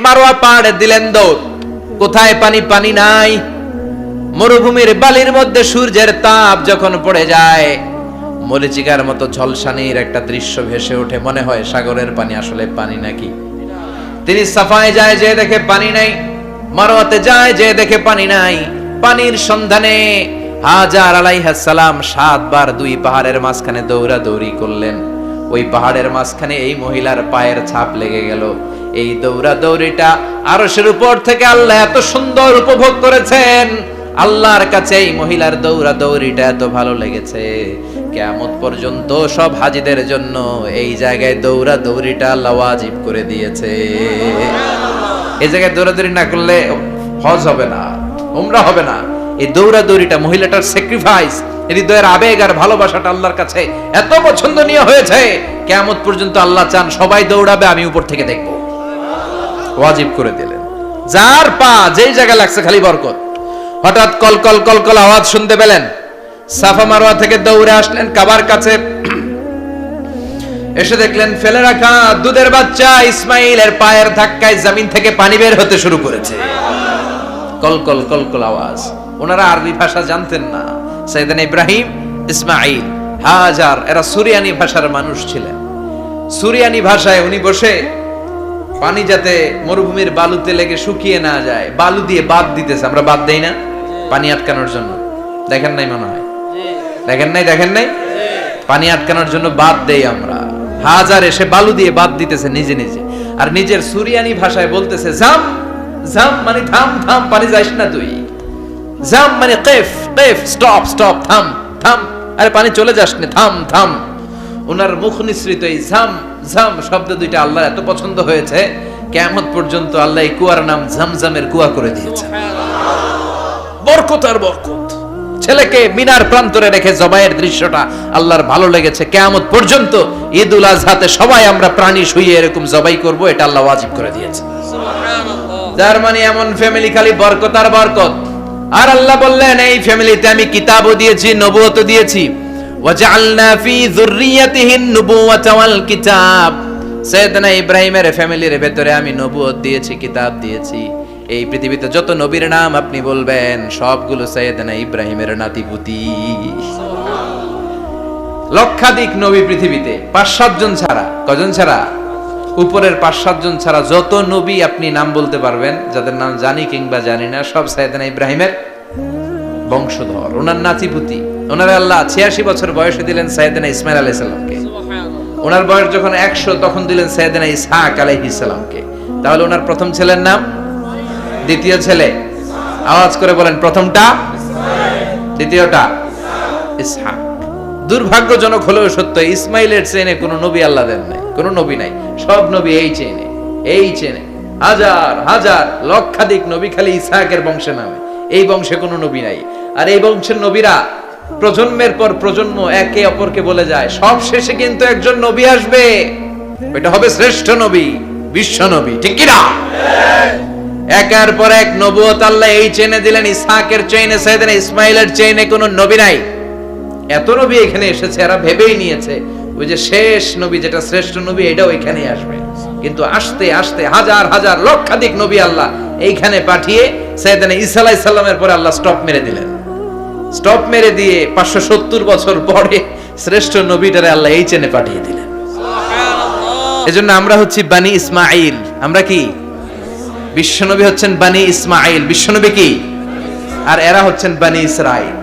মারওয়া পাহাড়ে দিলেন দৌড়। কোথায় পানি? পানি নাই। মরুভূমির বালির মধ্যে সূর্যের তাপ যখন পড়ে যায়, মরিচিকার মতো ঝলসানির একটা দৃশ্য ভেসে ওঠে, মনে হয় সাগরের পানি আসলে পানি নাকি। তিনি সাফায় যায়, যে দেখে পানি নাই। মারওয়াতে যায়, যে দেখে পানি নাই। পানির সন্ধানে হাজার আলাইহিস সালাম 7 বার 2 পাহাড়ের মাঝখানে দৌড়াদৌড়ি করলেন। ওই পাহাড়ের মাঝখানে এই মহিলার পায়ের ছাপ লেগে গেল। এই দৌড়াদৌড়িটা আরশের উপর থেকে আল্লাহ এত সুন্দর উপভোগ করেছেন। আল্লাহর কাছে এই মহিলার দৌড়াদৌড়িটা এত ভালো লেগেছে, কিয়ামত পর্যন্ত সব হাজীদের জন্য এই জায়গায় দৌড়াদৌড়িটা আল্লাহ ওয়াজিব করে দিয়েছে। এই জায়গায় দৌড়াদৌড়ি না করলে হজ হবে না, উমরা হবে না। এই দৌড়াদৌড়িটা, মহিলাটার স্যাক্রিফাইস, হৃদয়ের আবেগ আর ভালোবাসাটা আল্লাহর কাছে এত পছন্দনীয় হয়েছে, কিয়ামত পর্যন্ত আল্লাহ চান সবাই দৌড়াবে, আমি উপর থেকে দেখব। ওয়াজিব করে দিলেন। যার পা যেই জায়গায় লাগছে খালি বরকত। হঠাৎ কলকল কলকল আওয়াজ শুনতে পেলেন। সাফা মারওয়া থেকে দৌড়ে আসলেন কাবার কাছে। এসে দেখলেন ফেলে রাখা দুধের বাচ্চা ইসমাইলের পায়ের ধাক্কায় জমিন থেকে পানি বের হতে শুরু করেছে। কলকল কলকল আওয়াজ। ওনারা আরবি ভাষা জানতেন না। সাইয়েদনা ইব্রাহিম, ইসমাইল, হাজার এরা সুরিয়ানি ভাষার মানুষ ছিলেন। সুরিয়ানি ভাষায় উনি বসে পানি যাতে মরুভূমির বালুতে লেগে শুকিয়ে না যায়, বালু দিয়ে বাঁধ দিতেছে। আমরা বাঁধ দেই না পানি আটকানোর জন্য? দেখেন নাই মনে হয়? দেখেন নাই? পানি আটকানোর জন্য বাঁধ দেই আমরা। হাজার এসে বালু দিয়ে বাঁধ দিতেছে নিজে নিজে, আর নিজের সুরিয়ানি ভাষায় বলতেছে জাম জাম, মানে থাম থাম, পানি যাইস না তুই। জাম মানে কেফ কেফ, স্টপ স্টপ, থাম থাম, আরে পানি চলে যাস না, থাম থাম। ওনার মুখ নিঃসৃত এই ঝাম ঝাম শব্দ দুইটা আল্লাহ এত পছন্দ হয়েছে, কিয়ামত পর্যন্ত আল্লাহ এই কুয়ার নাম ঝমঝমের কুয়া করে দিয়েছে। বরকত আর বরকত। ছেলেকে মিনার প্রান্তরে রেখে জবাইয়ের দৃশ্যটা আল্লাহর ভালো লেগেছে। কিয়ামত পর্যন্ত ঈদুল আজহাতে সবাই আমরা প্রাণী শুইয়ে এরকম জবাই করব, এটা আল্লাহ ওয়াজিব করে দিয়েছে। যার মানে এমন ফ্যামিলি খালি বরকত আর বরকত। আর আল্লাহ বললেন এই ফ্যামিলিতে আমি কিতাবও দিয়েছি, নবুয়তও দিয়েছি। ওয়াজআলনা ফি যুররিয়াতিহিন নুবুওয়াতা ওয়াল কিতাব। সাইয়েদনা ইব্রাহিমের ফ্যামিলির ভেতরে আমি নবুয়ত দিয়েছি, কিতাব দিয়েছি। এই পৃথিবীতে যত নবীর নাম আপনি বলবেন সবগুলো সাইয়েদনা ইব্রাহিমের নাতিপুতি। লক্ষাধিক নবী পৃথিবীতে, 5-7 জন ছাড়া। কজন ছাড়া? উপরের 5-7 জন ছাড়া যত নবী আপনি নাম বলতে পারবেন, যাদের নাম জানি কিংবা জানি না, সব সাইয়েদনা ইব্রাহিমের বংশধর, ওনার নাতিপুতি। ওনার আল্লাহ 86 বছর বয়সে দিলেন সাইয়েদনা ইসমাইল আলাইহিস সালামকে। ওনার বয়স যখন 100 তখন দিলেন সাইয়েদনা ইসহাক আলাইহিস সালামকে। তাহলে ওনার প্রথম ছেলের নাম? দ্বিতীয় ছেলে? আওয়াজ করে বলেন, প্রথমটা দ্বিতীয়টা ইসহাক। দুর্ভাগ্যজনক হলেও সত্য, ইসমাইলের চেনে কোনো নবী আল্লাহ দেন নাই, কোনো নবী নাই। সব নবী এই চেনে হাজার হাজার লক্ষাধিক নবী খালি ইসহাকের বংশে নামে। এই বংশে কোনো নবী নাই। আর এই বংশের নবীরা প্রজন্মের পর প্রজন্ম একে অপরকে বলে যায়, সব শেষে কিন্তু একজন নবী আসবে, এটা হবে শ্রেষ্ঠ নবী, বিশ্ব নবী। ঠিক কি না? একের পর এক নবুয়ত আল্লাহ এই চেনে দিলেন। ইসহাকের চেইনে, সাইয়েদনা ইসমাইলের চেইনে কোনো নবী নাই। এত নবী এখানে এসেছে, এরা ভেবেই নিয়েছে ওই যে শেষ নবী, যেটা শ্রেষ্ঠ নবী, এটাও এখানেই আসবে। কিন্তু আস্তে আস্তে হাজার হাজার লক্ষাধিক নবী আল্লাহ এইখানে পাঠিয়ে সাইয়েদনা ঈসা আলাইহিস সালামের পরে আল্লাহ স্টপ মেরে দিলেন। স্টপ মেরে দিয়ে 570 বছর পরে শ্রেষ্ঠ নবীটারে আল্লাহ এই চেনে পাঠিয়ে দিলেন। এজন্য আমরা হচ্ছি বানি ইসমাইল। আমরা কি? বিশ্বনবী হচ্ছেন বানি ইসমাইল। বিশ্বনবী কি? আর এরা হচ্ছেন বানি Israil.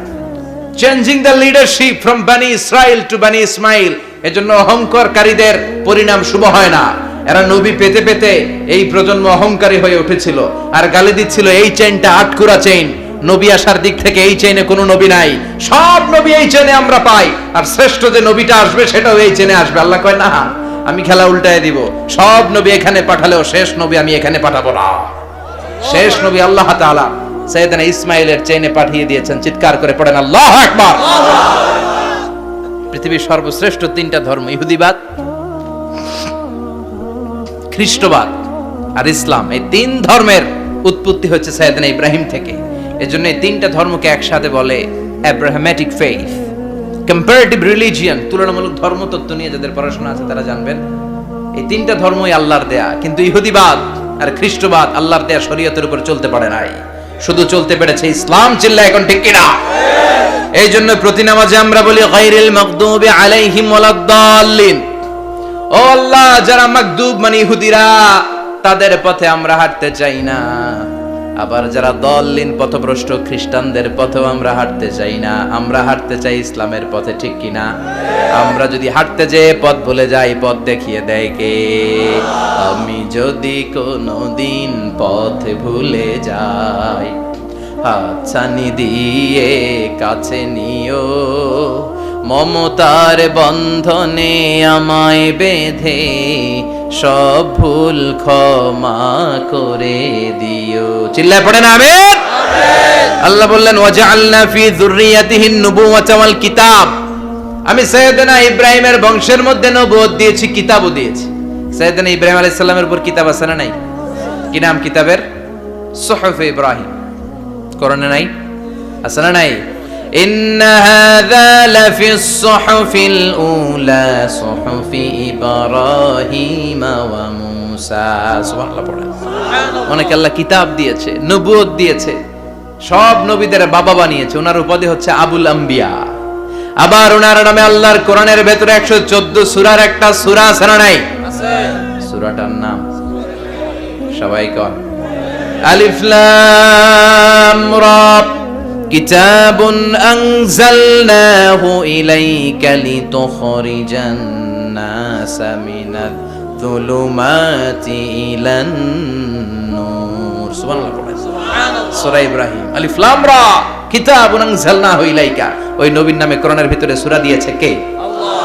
Changing the leadership from বানি ইসরাইল টু বানি ইসমাইল। এজন্য অহংকারকারীদের পরিণাম শুভ হয় না। এরা নবী পেতে পেতে এই প্রজন্ম অহংকারী হয়ে উঠেছিল, আর গালি দিচ্ছিল এই চেইনটা আটকুরা চেইন, নবী আসার দিক থেকে এই চেইনে কোনো নবী নাই, সব নবী এই চেইনে আমরা পাই, আর শ্রেষ্ঠ যে নবীটা আসবে সেটাও এই চেইনে আসবে। আল্লাহ কয় না, আমি খেলা উল্টায় দিব, সব নবী এখানে পাঠালেও শেষ নবী আমি এখানে পাঠাবো না। শেষ নবী আল্লাহ তাআলা সাইয়েদনা ইসমাইলের চেইনে পাঠিয়ে দিয়েছেন। চিৎকার করে পড়েন আল্লাহু আকবার। পৃথিবীর সর্বশ্রেষ্ঠ 3টা ধর্ম, ইহুদিবাদ, খ্রিস্টবাদ আর ইসলাম, এই 3 ধর্মের উৎপত্তি হচ্ছে সাইয়েদনা ইব্রাহিম থেকে। এজন্য এই 3টা ধর্মকে একসাথে বলে অ্যাব্রাহামেটিক ফেইথ। কম্পারেটিভ রিলিজিয়ন, তুলনামূলক ধর্মতত্ত্ব নিয়ে যাদের পড়াশোনা আছে তারা জানবেন এই 3টা ধর্মই আল্লাহর দেয়া। কিন্তু ইহুদিবাদ আর খ্রিস্টবাদ আল্লাহর দেয়া শরীয়তের উপর চলতে পারে নাই, শুধু চলতে পেরেছে ইসলাম। চিল্লা এখন ঠিক কিনা? এই জন্য প্রতি নামাজে আমরা বলি গায়রিল মাগদুবি আলাইহিম ওয়ালাদ-দাল্লিন। ও আল্লাহ, যারা মাগদুব মানে ইহুদিরা, তাদের পথে আমরা হাঁটতে চাই না। আবার যারা দল্লিন পথভ্রষ্ট খ্রিস্টানদের পথেও আমরা হাঁটতে চাই না। আমরা হাঁটতে চাই ইসলামের পথে, ঠিক কিনা? আমরা যদি হাঁটতে যেয়ে পথ ভুলে যাই, পথ দেখিয়ে দেয় কে? আমি যদি কোনোদিন পথ ভুলে যাই, হাতছানি দিয়ে কাছে নিও, মমতার বন্ধনে আমায় বেঁধে সব ভুল ক্ষমা করে দিও। চিল্লায় পড়েন আমিন। আল্লাহ বললেন ওয়াজআলনা ফি যুররিয়াতিহিন নুবুওয়াতা ওয়াল কিতাব। আমি সাইয়েদনা ইব্রাহিমের বংশের মধ্যে নবুয়ত দিয়েছি, কিতাবও দিয়েছি। সাইয়েদনা ইব্রাহিম আলাইহিস সালামের উপর কিতাব আছে না নাই? কি নাম কিতাবের? সুহুফ ইব্রাহিম। কোরআনে নাই? আছে না নাই? ইন্না হাযা লাফিস সুহুফিল উলা সুহুফি ইব্রাহিম ওয়া মূসা। সুবহানাল্লাহ পড়েন। অনেক আল্লাহ কিতাব দিয়েছে, নবুয়ত দিয়েছে, সব নবীদের বাবা বানিয়েছে। ওনার উপাধি হচ্ছে আবুল আম্বিয়া। আবার ওনার নামে আল্লাহর কোরআনের ভেতরে 114 সূরার একটা সূরা আছে না নাই? আছে। সূরাটার নাম সবাই কোন? আলিফ লাম রা। কিতাবুন আনজালনাহু ইলাইকা লিতুখরিজান নাসা মিনাল যুলুমাতি ইলান নূর। সুবহানাল্লাহ পড়েন। সুবহানাল্লাহ। সূরা ইব্রাহিম। আলিফ লাম রা। কিতাবুন আনজালনাহু ইলাইকা। ওই নবীর নামে কোরআনের ভিতরে সূরা দিয়েছে কে? আল্লাহ।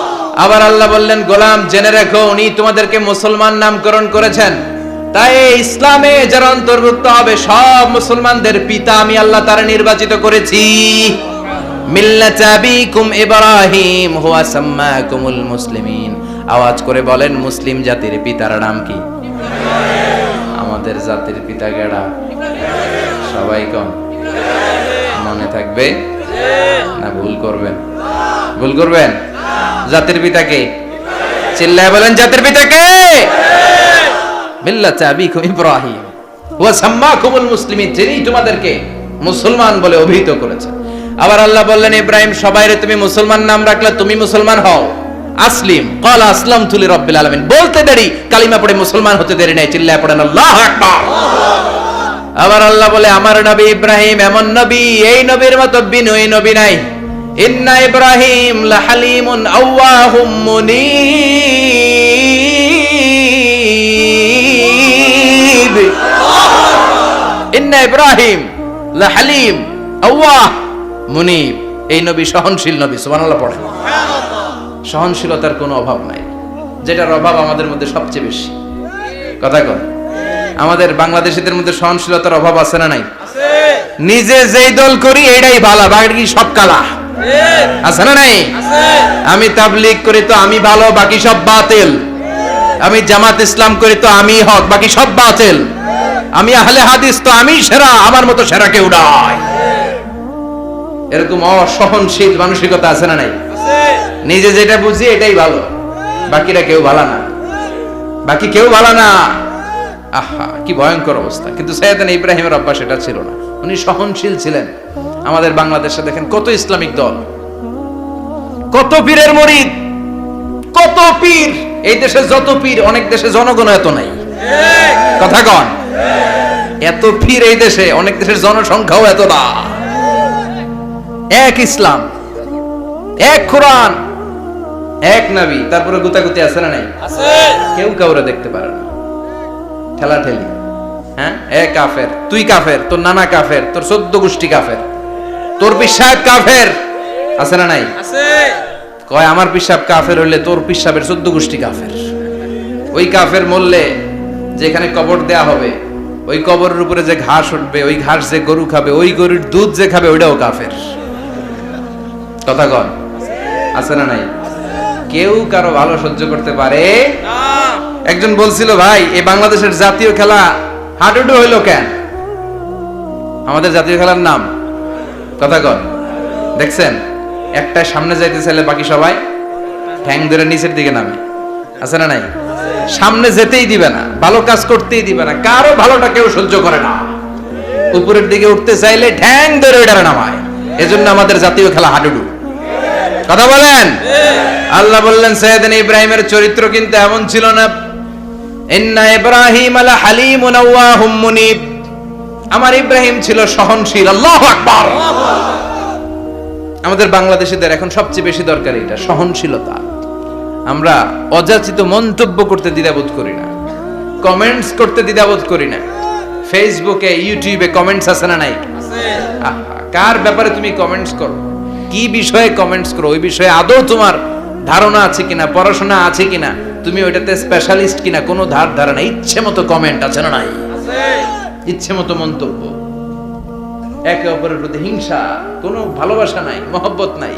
আবার আল্লাহ বললেন, গোলাম জেনে রাখো, উনি তোমাদেরকে মুসলমান নামকরণ করেছেন। তাই ইসলামে যারা অন্তর্ভুক্ত হবে সব মুসলমানদের পিতা আমি আল্লাহ তারা নির্বাচিত করেছি। মিল্লাতা আবিকুম ইব্রাহিম হুয়া সাম্মাকুমুল মুসলিমিন। আওয়াজ করে বলেন, মুসলিম জাতির পিতার নাম কি? আমাদের জাতির পিতা কেডা? সবাই কোন? মনে থাকবে না ভুল করবেন? ভুল করবেন? জাতির পিতা কে? চিল্লায় বলেন, জাতির পিতা কে? মিল্লাতা আবিকুম ইব্রাহিম ওয়া সাম্মাকুমুল মুসলিমিন, যিনি তোমাদেরকে মুসলমান বলে অভিহিত করেছেন। আবার আল্লাহ বললেন, ইব্রাহিম সবাইরে তুমি মুসলমান নাম রাখলে, তুমি মুসলমান হও। আসলিম ক্বালা আসলামতু লিরাব্বিল আলামিন। বলতে দেরি, কালিমা পড়ে মুসলমান হতে দেরি নাই। চিল্লায় পড়েন আল্লাহু আকবার। আবার আল্লাহ বলে, আমার নবী ইব্রাহিম এমন নবী, এই নবীর মতো বিনয়ী নবী নাই। ইন্না ইব্রাহিম লাহালিমুন আওয়াহুম মুনীব। ইন্না ইব্রাহিম লাহালিম আওয়াহ মুনীব। এই নবী সহনশীল নবী। সুবহানাল্লাহ পড়েন। সহনশীলতার কোনো অভাব নাই, যেটার অভাব আমাদের মধ্যে সবচেয়ে বেশি। কথা কন, আমাদের বাংলাদেশীদের মধ্যে সহনশীলতার অভাব আছে না নাই? আছে। নিজে যেই দল করি এটাই ভালো, বাকি সব কালা। আছে না নাই? আছে। আমি তাবলীগ করি তো আমি ভালো, বাকি সব বাতিল। আমি জামাত ইসলাম করি তো আমি হক, বাকি সব বাতিল। আমি আহলে হাদিস তো আমি সেরা, আমার মতো সেরা কেউ নাই। এরকম অসহনশীল মানসিকতা আছে না নাই? আছে। নিজে যেটা বুঝি এটাই ভালো, বাকিরা কেউ ভালো না, বাকি কেউ ভালো না। আহা, কি ভয়ঙ্কর অবস্থা। কিন্তু সাইয়েদনা ইব্রাহিমের অভ্যাস এটা ছিল না, উনি সহনশীল ছিলেন। আমাদের বাংলাদেশে দেখেন কত ইসলামিক দল, কত পীরের মুরিদ, কত পীর। এই দেশে যত পীর, অনেক দেশে জনগণ এত নাই। কথা কন, এত পীর এই দেশে, অনেক দেশের জনসংখ্যাও এত না। এক ইসলাম, এক কোরআন, এক নবী, তারপরে গুতাগুতি আছে না নাই? আছে। কেউ কাউরে দেখতে পারে না, ঠেলা ঠেলি। হ্যাঁ, এ কাফের, তুই কাফের, তোর নানা কাফের, তোর 14 গোষ্ঠী কাফের, তোর পিসাব কাফের। আছে না নাই? আছে। কয় আমার পিসাব কাফের হইলে তোর পিসাবের 14 গোষ্ঠী কাফের। ওই কাফের মরলে যেখানে কবর দেয়া হবে, ওই কবরের উপরে যে ঘাস উঠবে, ওই ঘাস যে গরু খাবে, ওই গরুর দুধ যে খাবে, ওইটাও কাফের। কথা কন, আছে না নাই? কেউ কারো ভালো সহ্য করতে পারে না। একজন বলছিল, ভাই এই বাংলাদেশের জাতীয় খেলা হাডুডু হইলো কেন? আমাদের জাতীয় খেলার নাম, কথা কন, দেখছেন? একটা সামনে যাইতে চাইলে বাকি সবাই ঠ্যাং ধরে নিচের দিকে নামে। আছে না নাই? সামনে যেতেই দিবে না, ভালো কাজ করতেই দিবে না, কারো ভালোটা কেউ সহ্য করে না। উপরের দিকে উঠতে চাইলে ঠ্যাং ধরে ওইটারে নামায়। এজন্য আমাদের জাতীয় খেলা হাডুডু। কথা বলেন। আল্লাহ বললেন সাইয়েদনা ইব্রাহিমের চরিত্র কিন্তু এমন ছিল না। ইন্না ইব্রাহিম আলা হালিমুন আওয়াহুম মুনিব। আমার ইব্রাহিম ছিল সহনশীল। আল্লাহু আকবার। আমাদের বাংলাদেশীদের এখন সবচেয়ে বেশি দরকার এটা, সহনশীলতা। আমরা অযাচিত মন্তব্য করতে দ্বিধাবোধ করি না, কমেন্টস করতে দ্বিধাবোধ করি না। ফেসবুকে ইউটিউবে কমেন্টস আছে না নাই? কার ব্যাপারে তুমি কমেন্টস করো, কি বিষয়ে কমেন্টস করো, ওই বিষয়ে আদৌ তোমার ধারণা আছে কিনা, পড়াশোনা আছে কিনা, তুমি ওইটাতে স্পেশালিস্ট কিনা, কোনো ধারণা। ইচ্ছে মতো কমেন্ট আছে না নাই? ইচ্ছে মতো মন্তব্য, একে অপরের প্রতি হিংসা, কোনো ভালোবাসা নাই, মহব্বত নাই।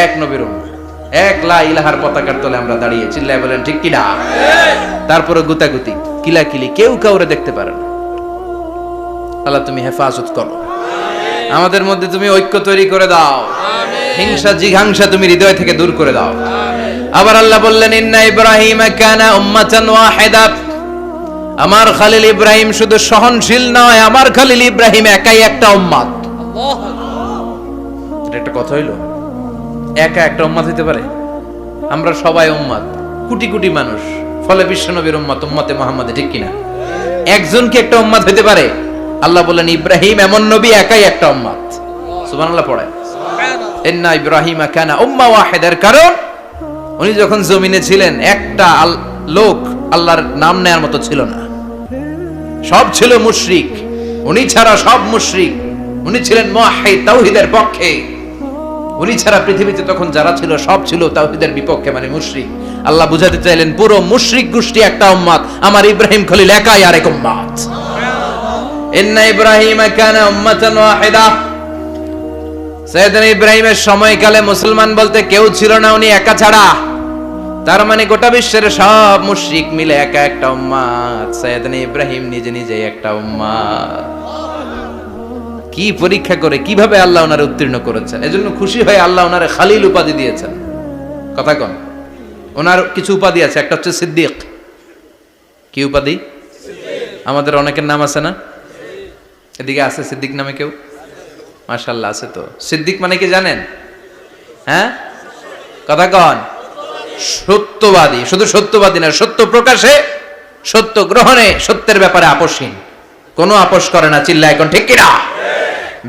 এক নবীর উম্মত, এক লা ইলাহার পতাকার তলে আমরা দাঁড়িয়ে, চিল্লায় বলেন ঠিক কিনা? তারপরে গুতাগুতি, কিলাকিলি, কেউ কাউরে দেখতে পারে না। আল্লাহ তুমি হেফাজত করো, আমাদের মধ্যে তুমি ঐক্য তৈরি করে দাও, হিংসা জিঘাংসা তুমি হৃদয় থেকে দূর করে দাও। আবার আল্লাহ বললেন ইন্না ইব্রাহিম কানা উম্মাতান ওয়াহিদা। আমার খলিল ইব্রাহিম শুধু সহনশীল নয়, আমার খলিল ইব্রাহিম একাই একটা উম্মত। এটা একটা কথা হইলো? একা একটা উম্মত হইতে পারে? আমরা সবাই উম্মত, কোটি কোটি মানুষ, ফলে বিশ্বনবীর উম্মত, উম্মতে মুহাম্মাদে, ঠিক কিনা? একজন কি একটা উম্মত হইতে পারে? আল্লাহ বলেন ইব্রাহিম এমন নবী, একাই একটা উম্মত। সুবহানাল্লাহ পড়ায়। ইন্না ইব্রাহিমা কানা উম্মাহ ওয়াহিদার, কারণ উনি যখন জমিনে ছিলেন একটা লোক আল্লাহর নাম নেয়ার মতো ছিল না, সব ছিল মুশরিক। উনি ছাড়া সব মুশরিক। উনি ছিলেন মুওয়াহহিদ, তাওহীদের পক্ষে। উনি ছাড়া পৃথিবীতে তখন যারা ছিল সব ছিল তাওহীদের বিপক্ষে, মানে মুশরিক। আল্লাহ বুঝাতে চাইলেন পুরো মুশরিক গোষ্ঠী একটা উম্মত, আমার ইব্রাহিম খলিল একাই আরেক উম্মত। ইন্না ইব্রাহিমা কানা উম্মাতান ওয়াহিদা। সাইয়েদনা ইব্রাহিমের সময়কালে মুসলমান বলতে কেউ ছিল না, উনি একা ছাড়া। তার মানে গোটা বিশ্বের সব মুশরিক মিলে একা একটা উম্মত, সাইয়েদনা ইব্রাহিম নিজে নিজে একটা উম্মত। কি পরীক্ষা করে কিভাবে আল্লাহ ওনারে উত্তীর্ণ করেছেন, এজন্য খুশি হয়ে আল্লাহ ওনারে খালিল উপাধি দিয়েছেন। কথা কন, ওনার কিছু উপাধি আছে, একটা হচ্ছে সিদ্দিক। কি উপাধি? আমাদের অনেকের নাম আছে না? এদিকে আছে সিদ্দিক নামে কেউ? মাশাআল্লাহ আছে তো। সিদ্দিক মানে কি জানেন? হ্যাঁ, কথা কন। সত্যবাদী। শুধু সত্যবাদী না, সত্য প্রকাশে, সত্য গ্রহণে, সত্যের ব্যাপারে আপোষহীন, কোনো আপোষ করে না। চিল্লা এখন ঠিক কিনা?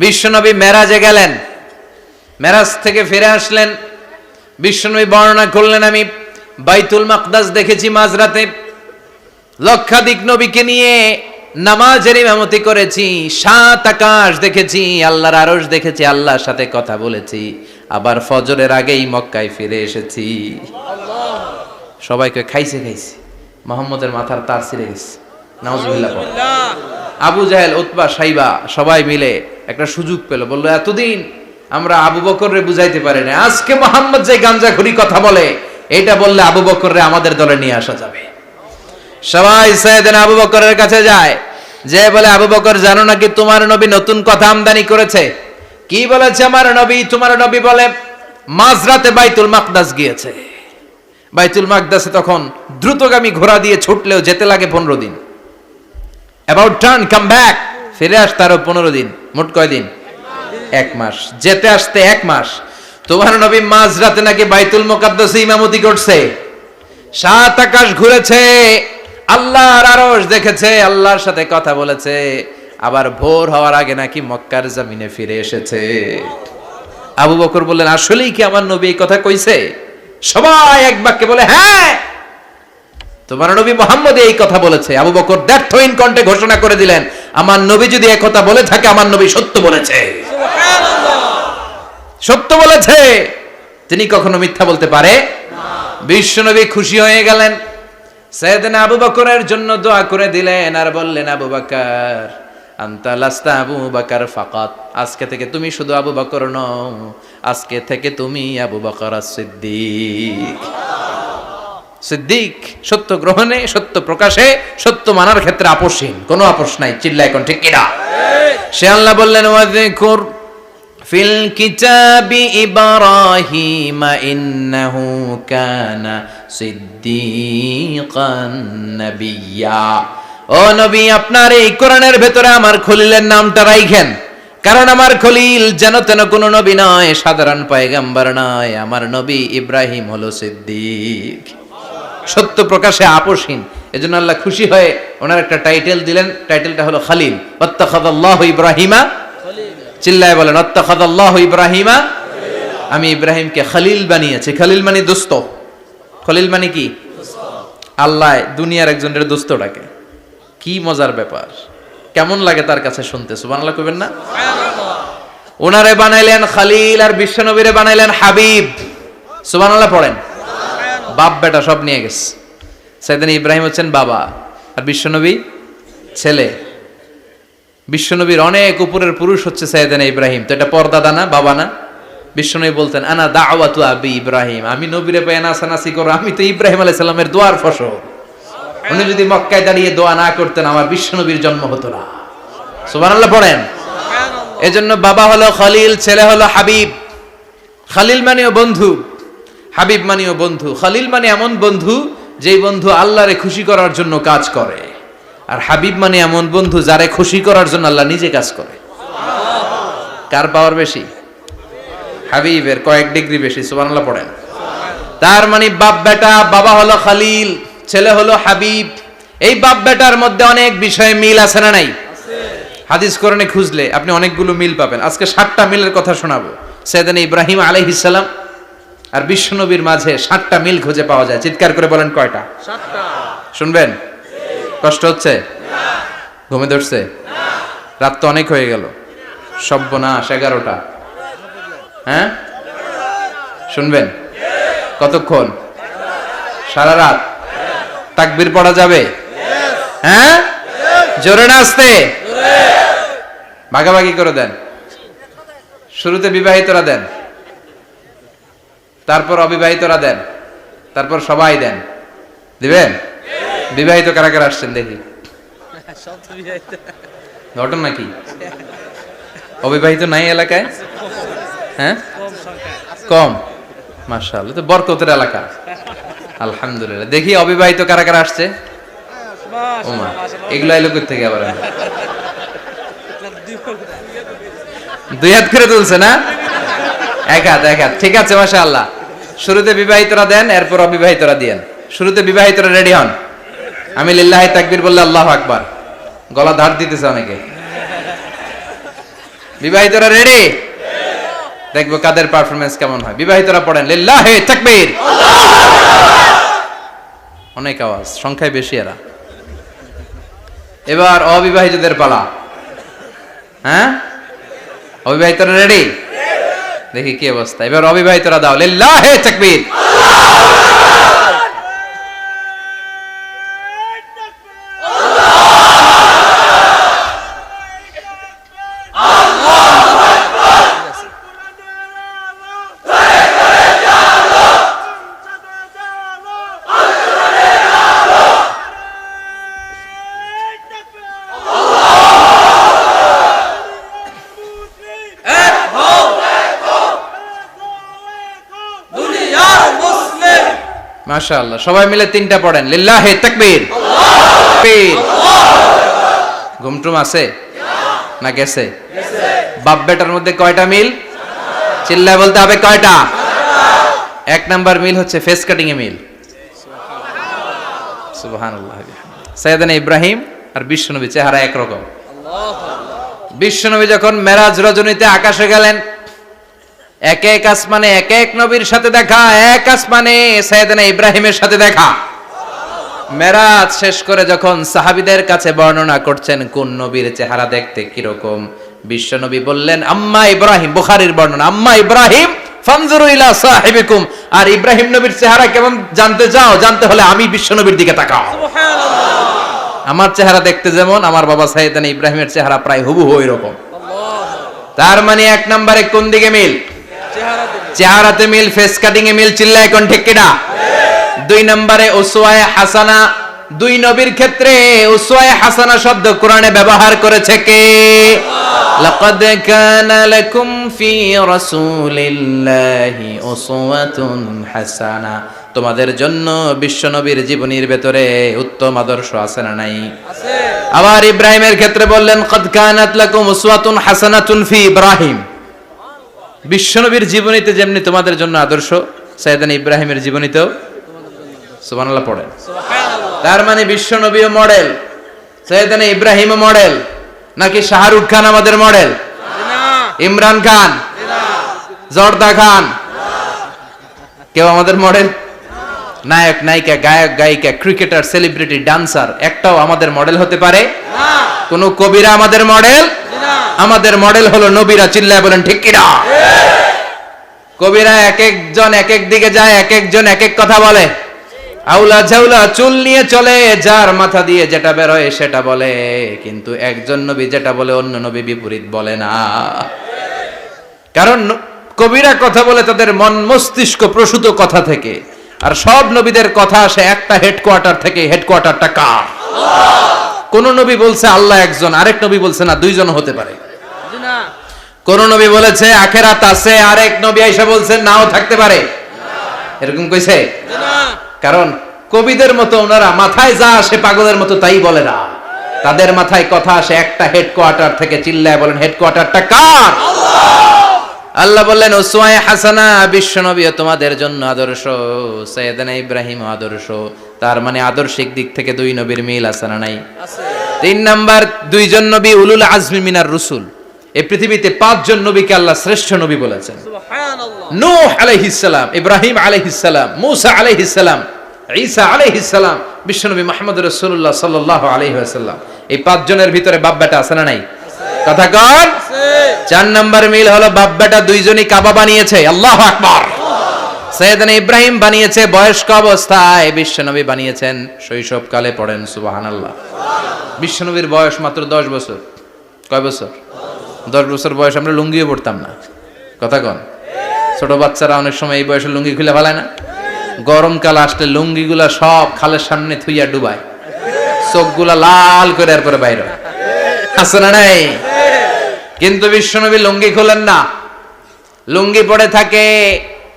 বিশ্বনবী মেরাজে গেলেন, মেরাজ থেকে ফিরে আসলেন। বিশ্বনবী বর্ণনা করলেন আমি বাইতুল মাকদাস দেখেছি মাঝরাতে, লক্ষাধিক নবীকে নিয়ে নামাজের ইমামতি করেছি, 7 আকাশ দেখেছি, আল্লাহর আরশ দেখেছি, আল্লাহর সাথে কথা বলেছি, আবার ফজরের আগেই মক্কায় ফিরে এসেছি। সবাইকে খাইছে খাইছে, মুহাম্মদের মাথার তার ছিঁড়ে গেছে। নাউজুবিল্লাহ। আবু জাহেল, উতবা, সাইবা সবাই মিলে একটা সুযোগ পেল, বলল এতদিন আমরা আবু বকররে বুঝাইতে পারি না, আজকে মুহাম্মদ যে গাঞ্জাখুরি কথা বলে, এটা বললে আবু বকররে আমাদের দলে নিয়ে আসা যাবে। সবাই সাইয়েদনা আবু বকরের কাছে যায়, যে বলে আবু বকর জানো নাকি তোমার নবী নতুন কথা আমদানি করেছে? কি বলেছে আমার নবী? তোমার নবী বলে মাঝরাতে বাইতুল মাকদাস গিয়েছে। বাইতুল মাকদাসে তখন দ্রুতগামী ঘোড়া দিয়ে ছুটলেও যেতে লাগে 15 দিন। অ্যাবাউট টার্ন কাম ব্যাক, ফিরে আসতে আরো 15 দিন। মোট কয় দিন? 1 মাস। যেতে আসতে 1 মাস। তোমার নবী মাঝরাতে নাকি বাইতুল মুকাদ্দাসে ইমামতি করছে, 7 আকাশ ঘুরেছে, আল্লাহর আরশ দেখেছে, আল্লাহর সাথে কথা বলেছে, আবার ভোর হওয়ার আগে নাকি মক্কার জমিনে ফিরে এসেছে। আবু বকর বললেন আসলেই কি আমার নবী এই কথা কইছে? সবাই এক বাক্যে বলে হ্যাঁ, তোমার নবী মুহাম্মদ এই কথা বলেছে। আবু বকর দ্ব্যর্থহীন কণ্ঠে ঘোষণা করে দিলেন, আমার নবী যদি এই কথা বলে থাকে, আমার নবী সত্য বলেছে। সুবহানাল্লাহ। সত্য বলেছে, তিনি কখনো মিথ্যা বলতে পারে না। বিশ্বনবী খুশি হয়ে গেলেন, সাইয়েদনা আবু বকরের জন্য দোয়া করে দিলেন, আর বললেন আবু বকর আনতা লাস্তা আবু বকর ফাকাত, আজকে থেকে তুমি শুধু আবু বকর নও, আজকে থেকে তুমি আবু বকর as-সিদ্দিক। সিদ্দিক সত্য গ্রহণে, সত্য প্রকাশে, সত্য মানার ক্ষেত্রে আপোষহীন, কোনো আপোষ নাই। চিল্লা এখন ঠিক কিনা? সে আল্লাহ বললেন ওয়াযকুর ফিল কিতাবি ইব্রাহিম ইন্নাহু কানা সিদ্দীকান নাবিয়্যা। ও নবী, আপনার এই কোরআনের ভেতরে আমার খলিলের নামটা রাখেন, কারণ আমার খলিল যেন তেন কোনো নবী নয়, সাধারণ পয়গম্বর নয়, আমার নবী ইব্রাহিম হলো সিদ্দিক, সত্য প্রকাশে আপোষহীন। এজন্য আল্লাহ খুশি হয়ে ওনার একটা টাইটেল দিলেন, টাইটেলটা হলো খলিল। ওয়াত্তাখাযাল্লাহু ইব্রাহিমা, চিল্লায় বলেন ওয়াত্তাখাযাল্লাহু ইব্রাহিমা, আমি ইব্রাহিমকে খলিল বানিয়েছি। খলিল মানে দোস্ত। খলিল মানে কি? আল্লাহ দুনিয়ার একজনের দোস্ত ডাকে। কি মজার ব্যাপার, কেমন লাগে তার কাছে শুনতে, সুবহানাল্লাহ কইবেন না? ওনারে বানাইলেন খলিল আর বিশ্বনবীরে বানাইলেন হাবিব, সুবহানাল্লাহ পড়েন। বাপ বেটা সব নিয়ে গেছে। সাইয়েদনা ইব্রাহিম হচ্ছেন বাবা আর বিশ্বনবী ছেলে। বিশ্বনবীর অনেক উপরের পুরুষ হচ্ছে সাইয়েদনা ইব্রাহিম, তো এটা পর্দাদা না, বাবা না? বিশ্বনবী বলতেন আনা দাওয়াতু আবি ইব্রাহিম, আমি নবীরে পেয়ে নাসানাসি করো, আমি তো ইব্রাহিম আলাইহিস সালামের দোয়ার ফসল। উনি যদি মক্কায় দাঁড়িয়ে দোয়া না করতেন আমার বিশ্বনবীর জন্ম হতো না। সুবহানাল্লাহ পড়েন। এজন্য বাবা হলো খলিল, ছেলে হলো হাবিব। খলিল মানেও বন্ধু, হাবিব মানেও বন্ধু। খলিল মানে এমন বন্ধু যেই বন্ধু আল্লাহরে খুশি করার জন্য কাজ করে, আর হাবিব মানে এমন বন্ধু যারে খুশি করার জন্য আল্লাহ নিজে কাজ করে। কার পাওয়ার বেশি? হাবিবের কয়েক ডিগ্রি বেশি। সুবহানাল্লাহ পড়েন। তার মানে বাপ বেটা, বাবা হলো খলিল, ছেলে হলো হাবিব। এই বাপ বেটার মধ্যে অনেক বিষয়ে মিল আছে না নাই? হাদিস কোরআনে খুঁজলে আপনি অনেকগুলো মিল পাবেন। আজকে 7টা মিলের কথা শোনাবো। সাইয়েদনা ইব্রাহিম আলাইহিস সালাম আর বিশ্বনবীর মাঝে 7টা মিল খুঁজে পাওয়া যায়। চিৎকার করে বলেন কয়টা? 7টা। শুনবেন? কষ্ট হচ্ছে? ঘুমে ধরছে? রাত তো অনেক হয়ে গেল। সর্বনাশ, 11টা। হ্যাঁ শুনবেন? কতক্ষণ? সারা রাত। তাকবীর পড়া যাবে? হ্যাঁ জোরে না আস্তে? ভাগাভাগি করে দেন। শুরুতে বিবাহিতরা দেন, তারপর অবিবাহিতরা দেন, তারপর সবাই দেন। দিবেন? বিবাহিত কারা কারা আসছেন দেখি? ঘটনা কি? অবিবাহিত নাই এলাকায়? হ্যাঁ কম। মাশাআল্লাহ, তো বরকতের এলাকা। আলহামদুলিল্লাহ। দেখি অবিবাহিত কারা কারা আসছে? ওমা, এগুলো এলো কই থেকে আবার? 2 হাত করে তুলছে না? 1 হাত, 1 হাত। ঠিক আছে, মাশাআল্লাহ। শুরুতে বিবাহিতরা দেন, এরপর অবিবাহিতরা দিয়েন। শুরুতে বিবাহিতরা রেডি হন। আমি লিল্লাহি তাকবীর বললে আল্লাহু আকবার। গলা ধার দিতেছে অনেকে। বিবাহিতরা রেডি? দেখবো কাদের পারফরম্যান্স কেমন হয়। বিবাহিতরা পড়েন লিল্লাহি তাকবীর। অনেক আওয়াজ, সংখ্যায় বেশি এরা। এবার অবিবাহিতদের পালা। হ্যাঁ অবিবাহিতরা রেডি? দেখি কি অবস্থা। এবার অবিবাহিতরা দাও লিল্লাহি তাকবীর। মাশাআল্লাহ, সবাই মিলে 3টা পড়েন লিল্লাহি তাকবীর। ঘুমটুম আছে না গেছে? বাপ বেটার মধ্যে কয়টা মিল? চিল্লায় বলতে হবে কয়টা? 1 নাম্বার মিল হচ্ছে ফেস কাটিং এ মিল। সুবহানাল্লাহ। সাইয়েদনা ইব্রাহিম আর বিশ্বনবী চেহারা একরকম। বিশ্বনবী যখন মেরাজ রজনীতে আকাশে গেলেন, এক এক আসমানে এক এক নবীর সাথে দেখা, এক আসমানে সাইয়েদনা ইব্রাহিমের সাথে দেখা। মেরাজ শেষ করে যখন সাহাবীদের কাছে বর্ণনা করছেন কোন নবীর চেহারা দেখতে কিরকম, বিশ্বনবী বললেন আম্মা ইব্রাহিম। বুখারীর বর্ণনা, আম্মা ইব্রাহিম ফানজুরু ইলা সাহিবিকুম। আর ইব্রাহিম নবীর চেহারা কেমন জানতে চাও? জানতে হলে আমি বিশ্বনবীর দিকে তাকাও। সুবহানাল্লাহ। আমার চেহারা দেখতে যেমন, আমার বাবা সাইয়েদনা ইব্রাহিমের চেহারা প্রায় হুবহু এরকম। তার মানে 1 নম্বরে কোন দিকে মিল? চেহারাতে মিল, ফেস কাটিং এ মিল। চিল্লায় কোন ঠিক কিনা? 2 নম্বরে উসওয়ায়ে হাসানা। 2 নবীর ক্ষেত্রে উসওয়ায়ে হাসানা শব্দ কোরআনে ব্যবহার করেছে কে? লাকাদ কানা লাকুম ফি রাসূলিল্লাহি উসওয়াতুন হাসানা, তোমাদের জন্য বিশ্বনবীর জীবনীর ভেতরে উত্তম আদর্শ আছে না নাই? আছে। আবার ইব্রাহিমের ক্ষেত্রে বললেন কদ কানাত লাকুম উসওয়াতুন হাসানাতুন ফি ইব্রাহিম। বিশ্বনবীর জীবনীতে যেমনি তোমাদের জন্য আদর্শ, সাইয়েদনা ইব্রাহিমের জীবনীতেও সুবহানাল্লাহ পড়েন। সুবহানাল্লাহ। তার মানে বিশ্বনবীও মডেল, সাইয়েদনা ইব্রাহিমও মডেল, নাকি শাহরুখ খান আমাদের মডেল? না। ইমরান খান? না। জর্দা খান? না। কেউ আমাদের মডেল? নায়ক নায়িকা, গায়ক গায়িকা, ক্রিকেটার, সেলিব্রিটি, ডান্সার একটাও আমাদের মডেল হতে পারে না। কোন কবিরা আমাদের মডেল না। আমাদের মডেল হলো নবীরা। চিল্লায় বলেন ঠিক কিনা? কবিরা এক একজন এক এক দিকে যায়, এক একজন এক এক কথা বলে, আউলা ঝাউলা চুল নিয়ে চলে, যার মাথা দিয়ে যেটা বের হয় সেটা বলে, কিন্তু একজন নবী যেটা বলে অন্য নবী বিপরীত বলে না। কারণ কবিরা কথা বলে তাদের মন মস্তিষ্ক প্রসূত কথা থেকে, আর সব নবীদের কথা আসে একটা হেডকোয়ার্টার থেকে। হেডকোয়ার্টারটা কার? কোন নবী বলছে আল্লাহ একজন, আরেক নবী বলছে না দুইজন হতে পারে। কোন নবী বলেছে আখিরাত আছে, আরেক নবী আইসা বলছে নাও থাকতে পারে। এরকম কইছে? কারণ কবিদের মতো ওনারা মাথায় যা আসে পাগলের মতো তাই বলে না, তাদের মাথায় কথা আসে একটা হেডকোয়ার্টার থেকে। চিল্লায় বলেন হেডকোয়ার্টারটা কার? আল্লাহ বললেন উসওয়ায়ে হাসানা, বিশ্বনবী তোমাদের জন্য আদর্শ, সাইয়েদনা ইব্রাহিম আদর্শ। তার মানে আদর্শিক দিক থেকে দুই নবীর মিল আছে না নাই? আছে। 3 নাম্বার, দুইজন নবী উলুল আজমি মিনার রুসুল। এই পৃথিবীতে 5 জন নবীকে আল্লাহ শ্রেষ্ঠ নবী বলেছেন। সুবহানাল্লাহ। নূহ আলাইহিস সালাম, ইব্রাহিম আলাইহিস সালাম, মূসা আলাইহিস সালাম, ঈসা আলাইহিস সালাম, বিশ্বনবী মুহাম্মদ রাসূলুল্লাহ সাল্লাল্লাহু আলাইহি ওয়াসাল্লাম। এই 5 জনের ভিতরে বাপ বেটা আছে না নাই? কথা কন। 4 নাম্বার মিল হলো বাপ বেটা দুইজনই কাবা বানিয়েছে। আল্লাহু আকবার। সাইয়েদনা ইব্রাহিম বানিয়েছে বয়স্ক অবস্থায়, বিশ্বনবী বানিয়েছেন শৈশবকালে। পড়েন সুবহানাল্লাহ। বিশ্বনবীর বয়স মাত্র 10 বছর। কয় বছর? 10 বছর বয়স আমরা লুঙ্গিও পড়তাম না। কথা কন। ছোট বাচ্চারা অনেক সময় এই বয়সে লুঙ্গি খুলে ফেলায় না? গরমকাল আসলে লুঙ্গিগুলা সব খালের সামনে থুইয়া ডুবায়, চোখগুলা লাল করে এরপরে বাইরে আছে না নাই? কিন্তু বিশ্বনবী লুঙ্গি খোলেন না, লুঙ্গি পড়ে থাকে।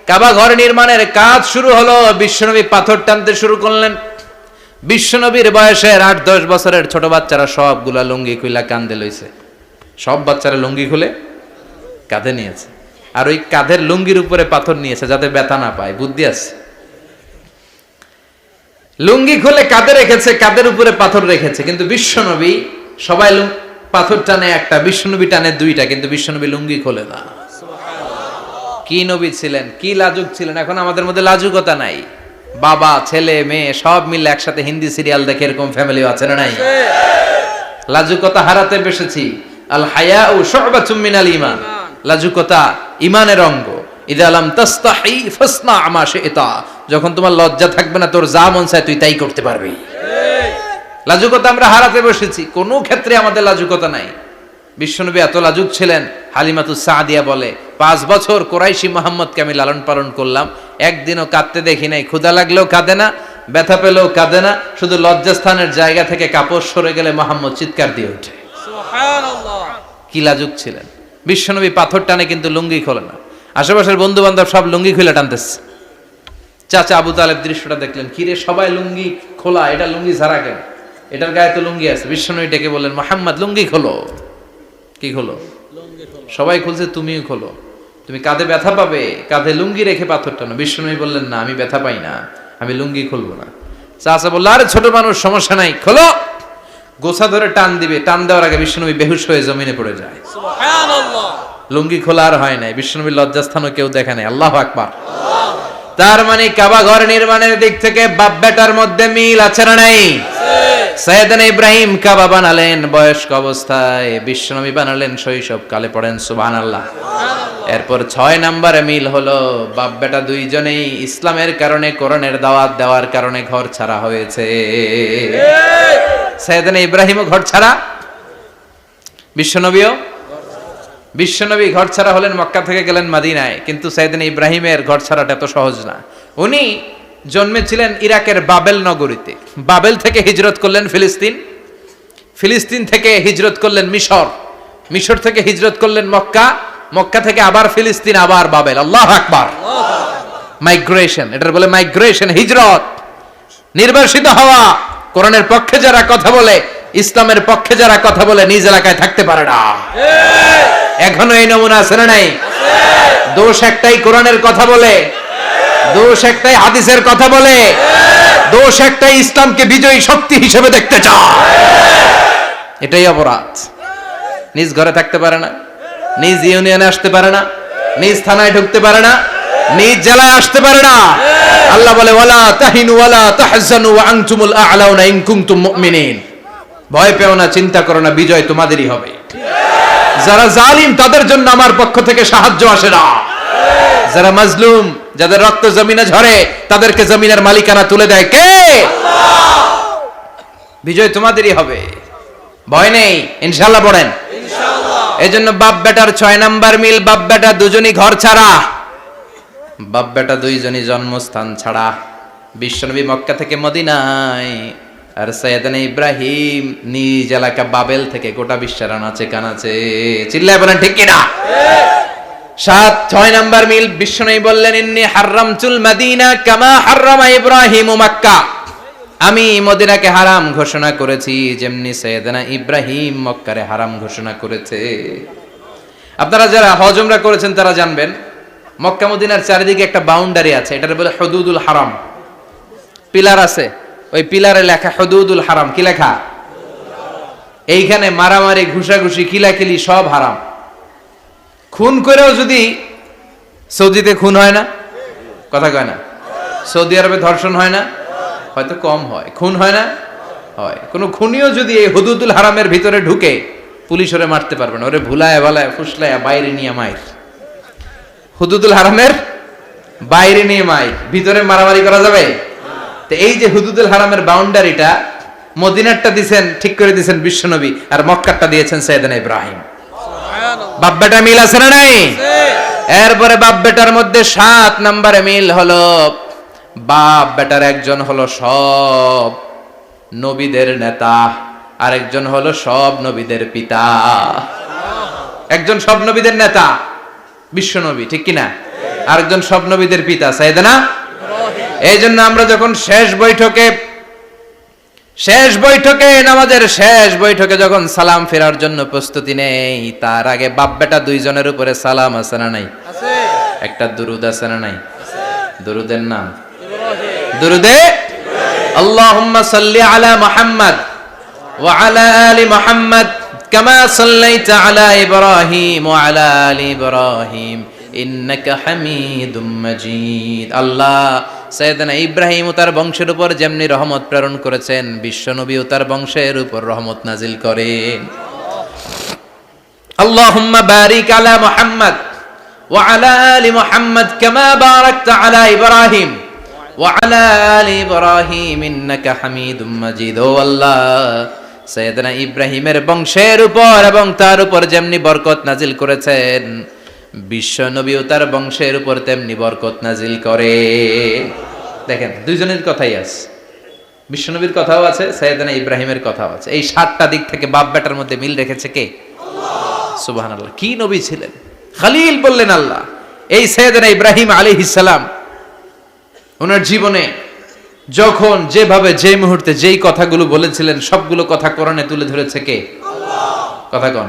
কাবা ঘর নির্মাণের কাজ শুরু হলো, বিশ্বনবী পাথর টানতে শুরু করলেন। বিশ্বনবীর বয়সের 8-10 বছরের ছোট বাচ্চারা সবগুলা লুঙ্গি খুইলা কাঁধে লইছে। সব বাচ্চারা লুঙ্গি খুলে কাঁধে নিয়েছে, আর ওই কাঁধের লুঙ্গির উপরে পাথর নিয়েছে যাতে ব্যথা না পায়। বুদ্ধি আছে। লুঙ্গি খুলে কাঁধে রেখেছে, কাঁধের উপরে পাথর রেখেছে। কিন্তু বিশ্বনবী, সবাই পাথর টানে একটা, বিশ্বনবী টানে 2টা, কিন্তু বিশ্বনবী লুঙ্গি খোলে না। কি নবী ছিলেন, কি লাজুক ছিলেন। এখন আমাদের মধ্যে লাজুকতা নাই। বাবা ছেলে মেয়ে সব মিলে একসাথে হিন্দি সিরিয়াল দেখে, এরকম ফ্যামিলিও আছে না নাই? লাজুকতা হারাতে বসেছি। আল হায়াউ শু'বাতুম মিনাল ঈমান। লাজুকতা ঈমানের অঙ্গ। ইযা লাম তাস্তাহি ফাসনা মা শি'তা। যখন তোমার লজ্জা থাকবে না, তোর যা মন চায় তুই তাই করতে পারবি। লাজুকতা আমরা হারাতে বসেছি, কোনো ক্ষেত্রে আমাদের লাজুকতা নাই। বিশ্বনবী এত লাজুক ছিলেন, হালিমাতুস সাদিয়া বলে 5 বছর কুরাইশি মুহাম্মদকে আমি লালন পালন করলাম, একদিনও কাঁদতে দেখি নাই। ক্ষুধা লাগলেও কাঁদে না, ব্যথা পেলেও কাঁদে না, শুধু লজ্জাস্থানের জায়গা থেকে কাপড় সরে গেলে মুহাম্মদ চিৎকার দিয়ে ওঠে। সুবহানাল্লাহ। কি লাজুক ছিলেন। বিশ্বনবী পাথর টানে কিন্তু লুঙ্গি খোলে না। আশেপাশের বন্ধু বান্ধব সব লুঙ্গি খুলে টানতেছে। চাচা আবু তালেব দৃশ্যটা দেখলেন, কিরে সবাই লুঙ্গি খোলা, এটা লুঙ্গি ছাড়া কেন? এটার গায়ে তো লুঙ্গি আছে। বিশ্বনবী ডেকে বললেন, মুহাম্মদ লুঙ্গি খোলো। কি খোলো? সবাই খুলছে, তুমিও খোলো। তুমি কাঁধে ব্যথা পাবে, কাঁধে লুঙ্গি রেখে পাথর টানো। বিশ্বনবী বললেন, না আমি ব্যথা পাই না, আমি লুঙ্গি খুলবো না। চাচা বলল, আরে ছোট মানুষ, সমস্যা নাই, খোলো। গোছা ধরে টান দিবে, টান দেওয়ার আগে বিশ্বনবী বেহুশ হয়ে জমিনে পড়ে যায়। সুবহানাল্লাহ। লুঙ্গি খোলা আর হয় নাই। বিশ্বনবীর লজ্জাস্থানও কেউ দেখে নাই। আল্লাহু আকবার। তার মানে কাবা ঘর নির্মাণের দিক থেকে বাপ বেটার মধ্যে মিল আছে না নাই? সাইয়েদনা ইব্রাহিম কাবা বানালেন বয়স্ক অবস্থায়, বিশ্বনবী বানালেন শৈশবকালে। পড়েন সুবহানাল্লাহ। এরপর 6 নম্বরে মিল হলো, বাপ বেটা দুইজনেই ইসলামের কারণে, কোরআনের দাওয়াত দেওয়ার কারণে ঘর ছাড়া হয়েছে। সাইয়েদনা ইব্রাহিমও ঘর ছাড়া, বিশ্বনবীও। বিশ্বনবী ঘর ছাড়া হলেন, মক্কা থেকে গেলেন মদিনায়। কিন্তু সাইয়েদনা ইব্রাহিমের ঘর ছাড়াটা এত সহজ না। উনি জন্মেছিলেন ইরাকের বাবেল নগরীতে। বাবেল থেকে হিজরত করলেন ফিলিস্তিন, ফিলিস্তিন থেকে হিজরত করলেন মিশর, মিশর থেকে হিজরত করলেন মক্কা, মক্কা থেকে আবার ফিলিস্তিন, আবার বাবেল। আল্লাহু আকবার। মাইগ্রেশন, এটার বলে মাইগ্রেশন, হিজরত, নির্বাসিত হওয়া। কোরআনের পক্ষে যারা কথা বলে, ইসলামের পক্ষে যারা কথা বলে, নিজ এলাকায় থাকতে পারে না। এখনো এই নমুনা আছে না নাই? দোষ একটাই, কোরআনের কথা বলে। দোষ একটাই, হাদিসের কথা বলে। দোষ একটাই, ইসলামকে বিজয়ী শক্তি হিসেবে দেখতে চায়। এটাই অপরাধ। নিজ ঘরে থাকতে পারে না, নিজ ইউনিয়নে আসতে পারে না, নিজ থানায় ঢুকতে পারে না, নিজ জেলায় আসতে পারে না। আল্লাহ বলে ওয়ালা তাহিনু ওয়ালা তাহজানু ওয়া আনতুমুল আ'লাউনা ইন কুনতুম মুমিনিন। ভয় পেও না, চিন্তা করো না, বিজয় তোমাদেরই হবে। যারা জালিম তাদের জন্য আমার পক্ষ থেকে সাহায্য আসে না। যারা মাজলুম, যাদের রক্ত জমিনে ঝরে, তাদেরকে জমিনের মালিকানা তুলে দেয় কে? আল্লাহ। বিজয় তোমাদেরই হবে, ভয় নেই, ইনশাআল্লাহ পড়েন ইনশাআল্লাহ। এজন্য বাপ বেটার 6 নাম্বার মিল, বাপ বেটা দুজনই ঘর ছাড়া, বাপ বেটা দুইজনই জন্মস্থান ছাড়া। বিশ্বনবী মক্কা থেকে মদিনায়, আর সাইয়েদনা ইব্রাহিম নিজ এলাকা বাবেল থেকে গোটা বিশ্বের আনাচে কানাচে। চিল্লায় বলেন ঠিক কিনা? 6 নাম্বার মিল, বিশ্বনবী বললেন ইন্নী হারামতুল মাদিনা কামা হারামা ইব্রাহিম মক্কা। আমি মদিনাকে হারাম ঘোষণা করেছি যেমনি সাইয়েদনা ইব্রাহিম মক্কারে হারাম ঘোষণা করেছে। আপনারা যারা হজ উমরা করেছেন তারা জানবেন, মক্কা মদিনার চারিদিকে একটা বাউন্ডারি আছে, এটার বলে হুদুদুল হারাম। পিলার আছে, ওই পিলারে লেখা হুদুদুল হারাম। কি লেখা? এইখানে মারামারি, ঘুষাঘুষি, কিলাকিলি সব হারাম। খুন করেও যদি, সৌদিতে খুন হয় না, কথা কয় না? সৌদি আরবে ধর্ষণ হয় না? হয়তো কম হয়, খুন হয় না? হয়। কোনো খুনিও যদি এই হুদুদুল হারামের ভিতরে ঢুকে, পুলিশ ওরে মারতে পারবে না। ওরে ভুলায় ভালায় ফুসলায় বাইরে নিয়ে মাইর। হুদুদুল হারামের বাইরে নিয়ে মাইর, ভিতরে মারামারি করা যাবে? তো এই যে হুদুদুল হারামের বাউন্ডারিটা, মদিনারটা দিয়েছেন, ঠিক করে দিয়েছেন বিশ্বনবী, আর মক্কারটা দিয়েছেন সাইয়েদনা ইব্রাহিম। বাপ বেটা মিল আছে না নাই? এরপরে বাপ বেটার মধ্যে 7 নম্বরে মিল হলো, বাপ বেটার একজন হলো সব নবীদের নেতা, আর একজন হলো সব নবীদের পিতা। একজন সব নবীদের নেতা বিশ্বনবী, ঠিক কিনা? আরেকজন সব নবীদের পিতা সাইয়েদনা ইব্রাহিম। এই জন্য আমরা যখন শেষ বৈঠকে নামাজের শেষ বৈঠকে যখন সালাম ফেরার জন্য প্রস্তুতি নেই, তার আগে বাপ বেটা দুইজনের উপরে সালাম আছে না নাই? আছে। একটা দুরুদ আছে না নাই? আছে। দুরুদের নাম দুরুদে আল্লাহুম্মা সাল্লি আলা মুহাম্মাদ ওয়া আলা আলি মুহাম্মাদ কামা সাল্লাইতা আলা ইব্রাহিম ওয়া আলা আলি ইব্রাহিম ইন্নাকা হামিদুম মাজিদ। আল্লাহ সাইয়েদনা ইব্রাহিম ও তার বংশের উপর যেমনি রহমত প্রেরণ করেছেন, বিশ্বনবী ও তার বংশের উপর রহমত নাজিল করেন। আল্লাহুম্মা বারিক আলা মুহাম্মাদ ওয়া আলা আলি মুহাম্মাদ কামা বারাকতা আলা ইব্রাহিম ওয়া আলা আলি ইব্রাহিম ইন্নাকা হামিদুম মাজিদ। ও আল্লাহ, সাইয়েদনা ইব্রাহিমের বংশের উপর এবং তার উপর যেমনি বরকত নাজিল করেছেন, বিশ্ব নবী ও তার বংশের উপর তেমনি বরকত নাজিল করে। দেখেন, দুইজনের কথাই আছে, বিশ্ব নবীর কথাও আছে, সাইয়েদনা ইব্রাহিমের কথাও আছে। এই 7টা দিক থেকে বাপ বেটার মধ্যে মিল রেখেছে কে? আল্লাহ। সুবহানাল্লাহ। কি নবী ছিলেন! খলিল বললেন আল্লাহ। এই সাইয়েদনা ইব্রাহিম আলাইহিস সালাম ওনার জীবনে যখন যেভাবে, যে মুহূর্তে যেই কথাগুলো বলেছিলেন, সবগুলো কথা কোরআনে তুলে ধরেছে কে? আল্লাহ। কথা কোন?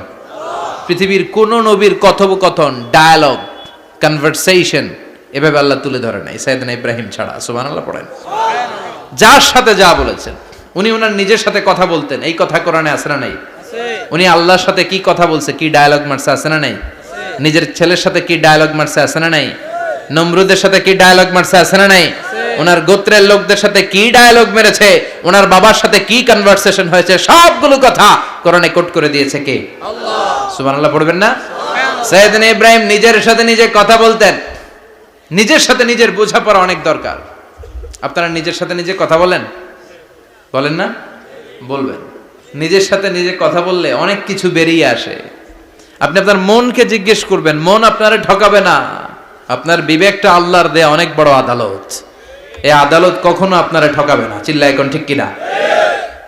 পৃথিবীর কোন নবীর কথোপকথন, ডায়ালগ, কনভারসেশন এভাবে আল্লাহ তুলে ধরে নাই সাইয়েদনা ইব্রাহিম ছাড়া। সুবহানাল্লাহ পড়েন। যার সাথে যা বলেছেন, উনি ওনার নিজের সাথে কথা বলতেন, এই কথা কোরআনে আছে না নাই? উনি আল্লাহর সাথে কি কথা বলছে, কি ডায়ালগ মারছে, আছে না নাই? নিজের ছেলের সাথে কি ডায়ালগ মারছে, আছে না নাই? নমরুদের সাথে কি ডায়ালগ মারছে, আছে না নাই? ওনার গোত্রের লোকদের সাথে কি ডায়ালগ মেরেছে, ওনার বাবার সাথে কি কনভারসেশন হয়েছে, সবগুলো কথা কোরআনে কোট করে দিয়েছে কে? আল্লাহ। সুবহানাল্লাহ পড়বেন না? সাইয়েদনা ইব্রাহিম নিজের সাথে নিজে কথা বলতেন। নিজের সাথে নিজের বোঝাপড়া অনেক দরকার। আপনারা নিজের সাথে নিজে কথা বলেন? বলেন না? বলবেন। নিজের সাথে নিজে কথা বললে অনেক কিছু বেরিয়ে আসে। আপনি আপনার মনকে জিজ্ঞেস করবেন, মন আপনারে ঠকাবে না। আপনার বিবেকটা আল্লাহর দেয়া অনেক বড় আদালত, এই আদালত কখনো আপনারে ঠকাবে না। চিল্লায় এখন ঠিক কিনা?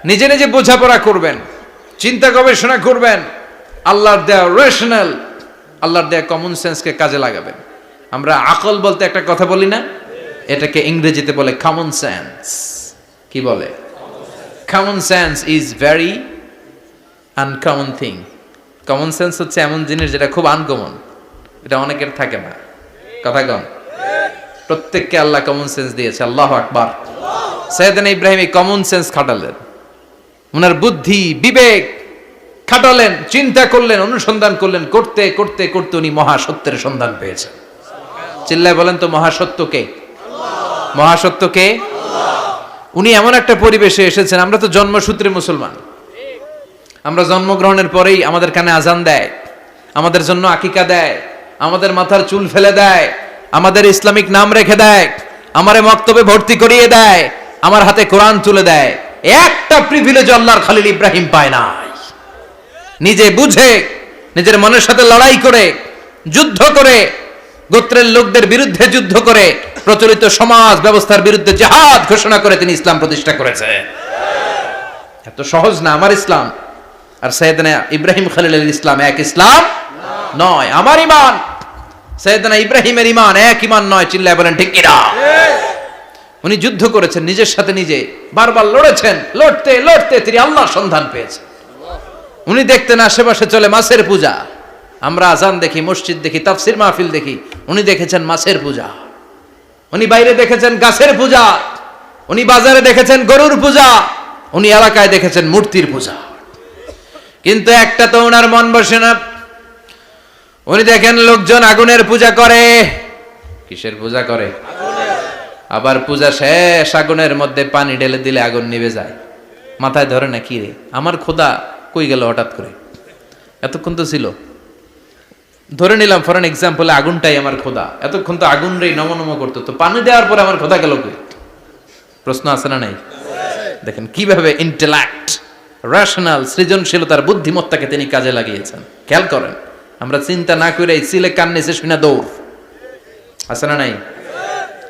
নিজে নিজে বোঝাপড়া করবেন, চিন্তা গবেষণা করবেন, আল্লাহর দেয়া রেশনাল, আল্লাহর দেয়া কমন সেন্সকে কাজে লাগাবেন। আমরা আকল বলতে একটা কথা বলি না, এটাকে ইংরেজিতে বলে কমন সেন্স। কি বলে? Common sense is very uncommon thing. Common sense হচ্ছে এমন জিনিস যেটা খুব আনকমন, এটা অনেকের থাকে না। কথা কম। প্রত্যেককে আল্লাহ কমন সেন্স দিয়েছে। আল্লাহু আকবার। সাইয়েদনা ইব্রাহিম এই কমন সেন্স খাটালেন, ওনার বুদ্ধি বিবেক খাটালেন, চিন্তা করলেন, অনুসন্ধান করলেন, করতে করতে করতে উনি মহাসত্যের সন্ধান পেয়েছেন। চিল্লায় বলেন তো মহাসত্য কে? মহাসত্য কে? উনি এমন একটা পরিবেশে এসেছেন, আমরা তো জন্মসূত্রে মুসলমান, আমরা জন্মগ্রহণের পরেই আমাদের কানে আজান দেয়, আমাদের জন্য আকিকা দেয়, আমাদের মাথার চুল ফেলে দেয়, আমাদের ইসলামিক নাম রেখে দেয়, আমারে মক্তবে ভর্তি করিয়ে দেয়, আমার হাতে কোরআন তুলে দেয়। একটা প্রিভিলেজ আল্লাহর খলিল ইব্রাহিম পায় নাই। নিজে বুঝে, নিজের মনের সাথে লড়াই করে, যুদ্ধ করে, গোত্রের লোকদের বিরুদ্ধে যুদ্ধ করে, প্রচলিত সমাজ ব্যবস্থার বিরুদ্ধে জিহাদ ঘোষণা করে তিনি ইসলাম প্রতিষ্ঠা করেছে। এত সহজ না আমার ইসলাম আর সাইয়েদনা ইব্রাহিম খলিলের ইসলাম এক ইসলাম নয়। আমার ঈমান সাইয়েদনা ইব্রাহিমের ঈমান এক ঈমান নয়। চিল্লায় বলেন ঠিক কিনা? উনি যুদ্ধ করেছেন নিজের সাথে নিজে, বারবার লড়েছেন, লড়তে লড়তে তিনি আল্লাহর সন্ধান পেয়েছেন। উনি দেখতেন আশেপাশে চলে মাছের পূজা, আমরা আজান দেখি, মসজিদ দেখি, তাফসির মাহফিল দেখি, উনি দেখেছেন মাছের পূজা। উনি বাইরে দেখেছেন গাছের পূজা, উনি বাজারে দেখেছেন গরুর পূজা, উনি এলাকায় দেখেছেন মূর্তির পূজা। কিন্তু একটা তো ওনার মন বসে না। উনি দেখেন লোকজন আগুনের পূজা করে। কিসের পূজা করে? আবার পূজা শেষ, আগুনের মধ্যে পানি ঢেলে দিলে আগুন নিভে যায়। মাথায় ধরে না, কি রে আমার খোদা কই গেল হঠাৎ করে, এতক্ষণ তো ছিল। ধরে নিলাম ফর এন এক্সাম্পল আগুনটাই আমার খোদা, এতক্ষণ তো আগুন রে নম নম করতো, তো পানি দেওয়ার পরে আমার খোদা গেল কই? প্রশ্ন আছে না নাই? দেখেন কিভাবে ইন্টেলেক্ট, রেশনাল, সৃজনশীলতার বুদ্ধিমত্তাকে তিনি কাজে লাগিয়েছেন। খেয়াল করেন, আমরা চিন্তা না করে সিলে কান্নেছে শুনে দৌড়। আছে না নাই?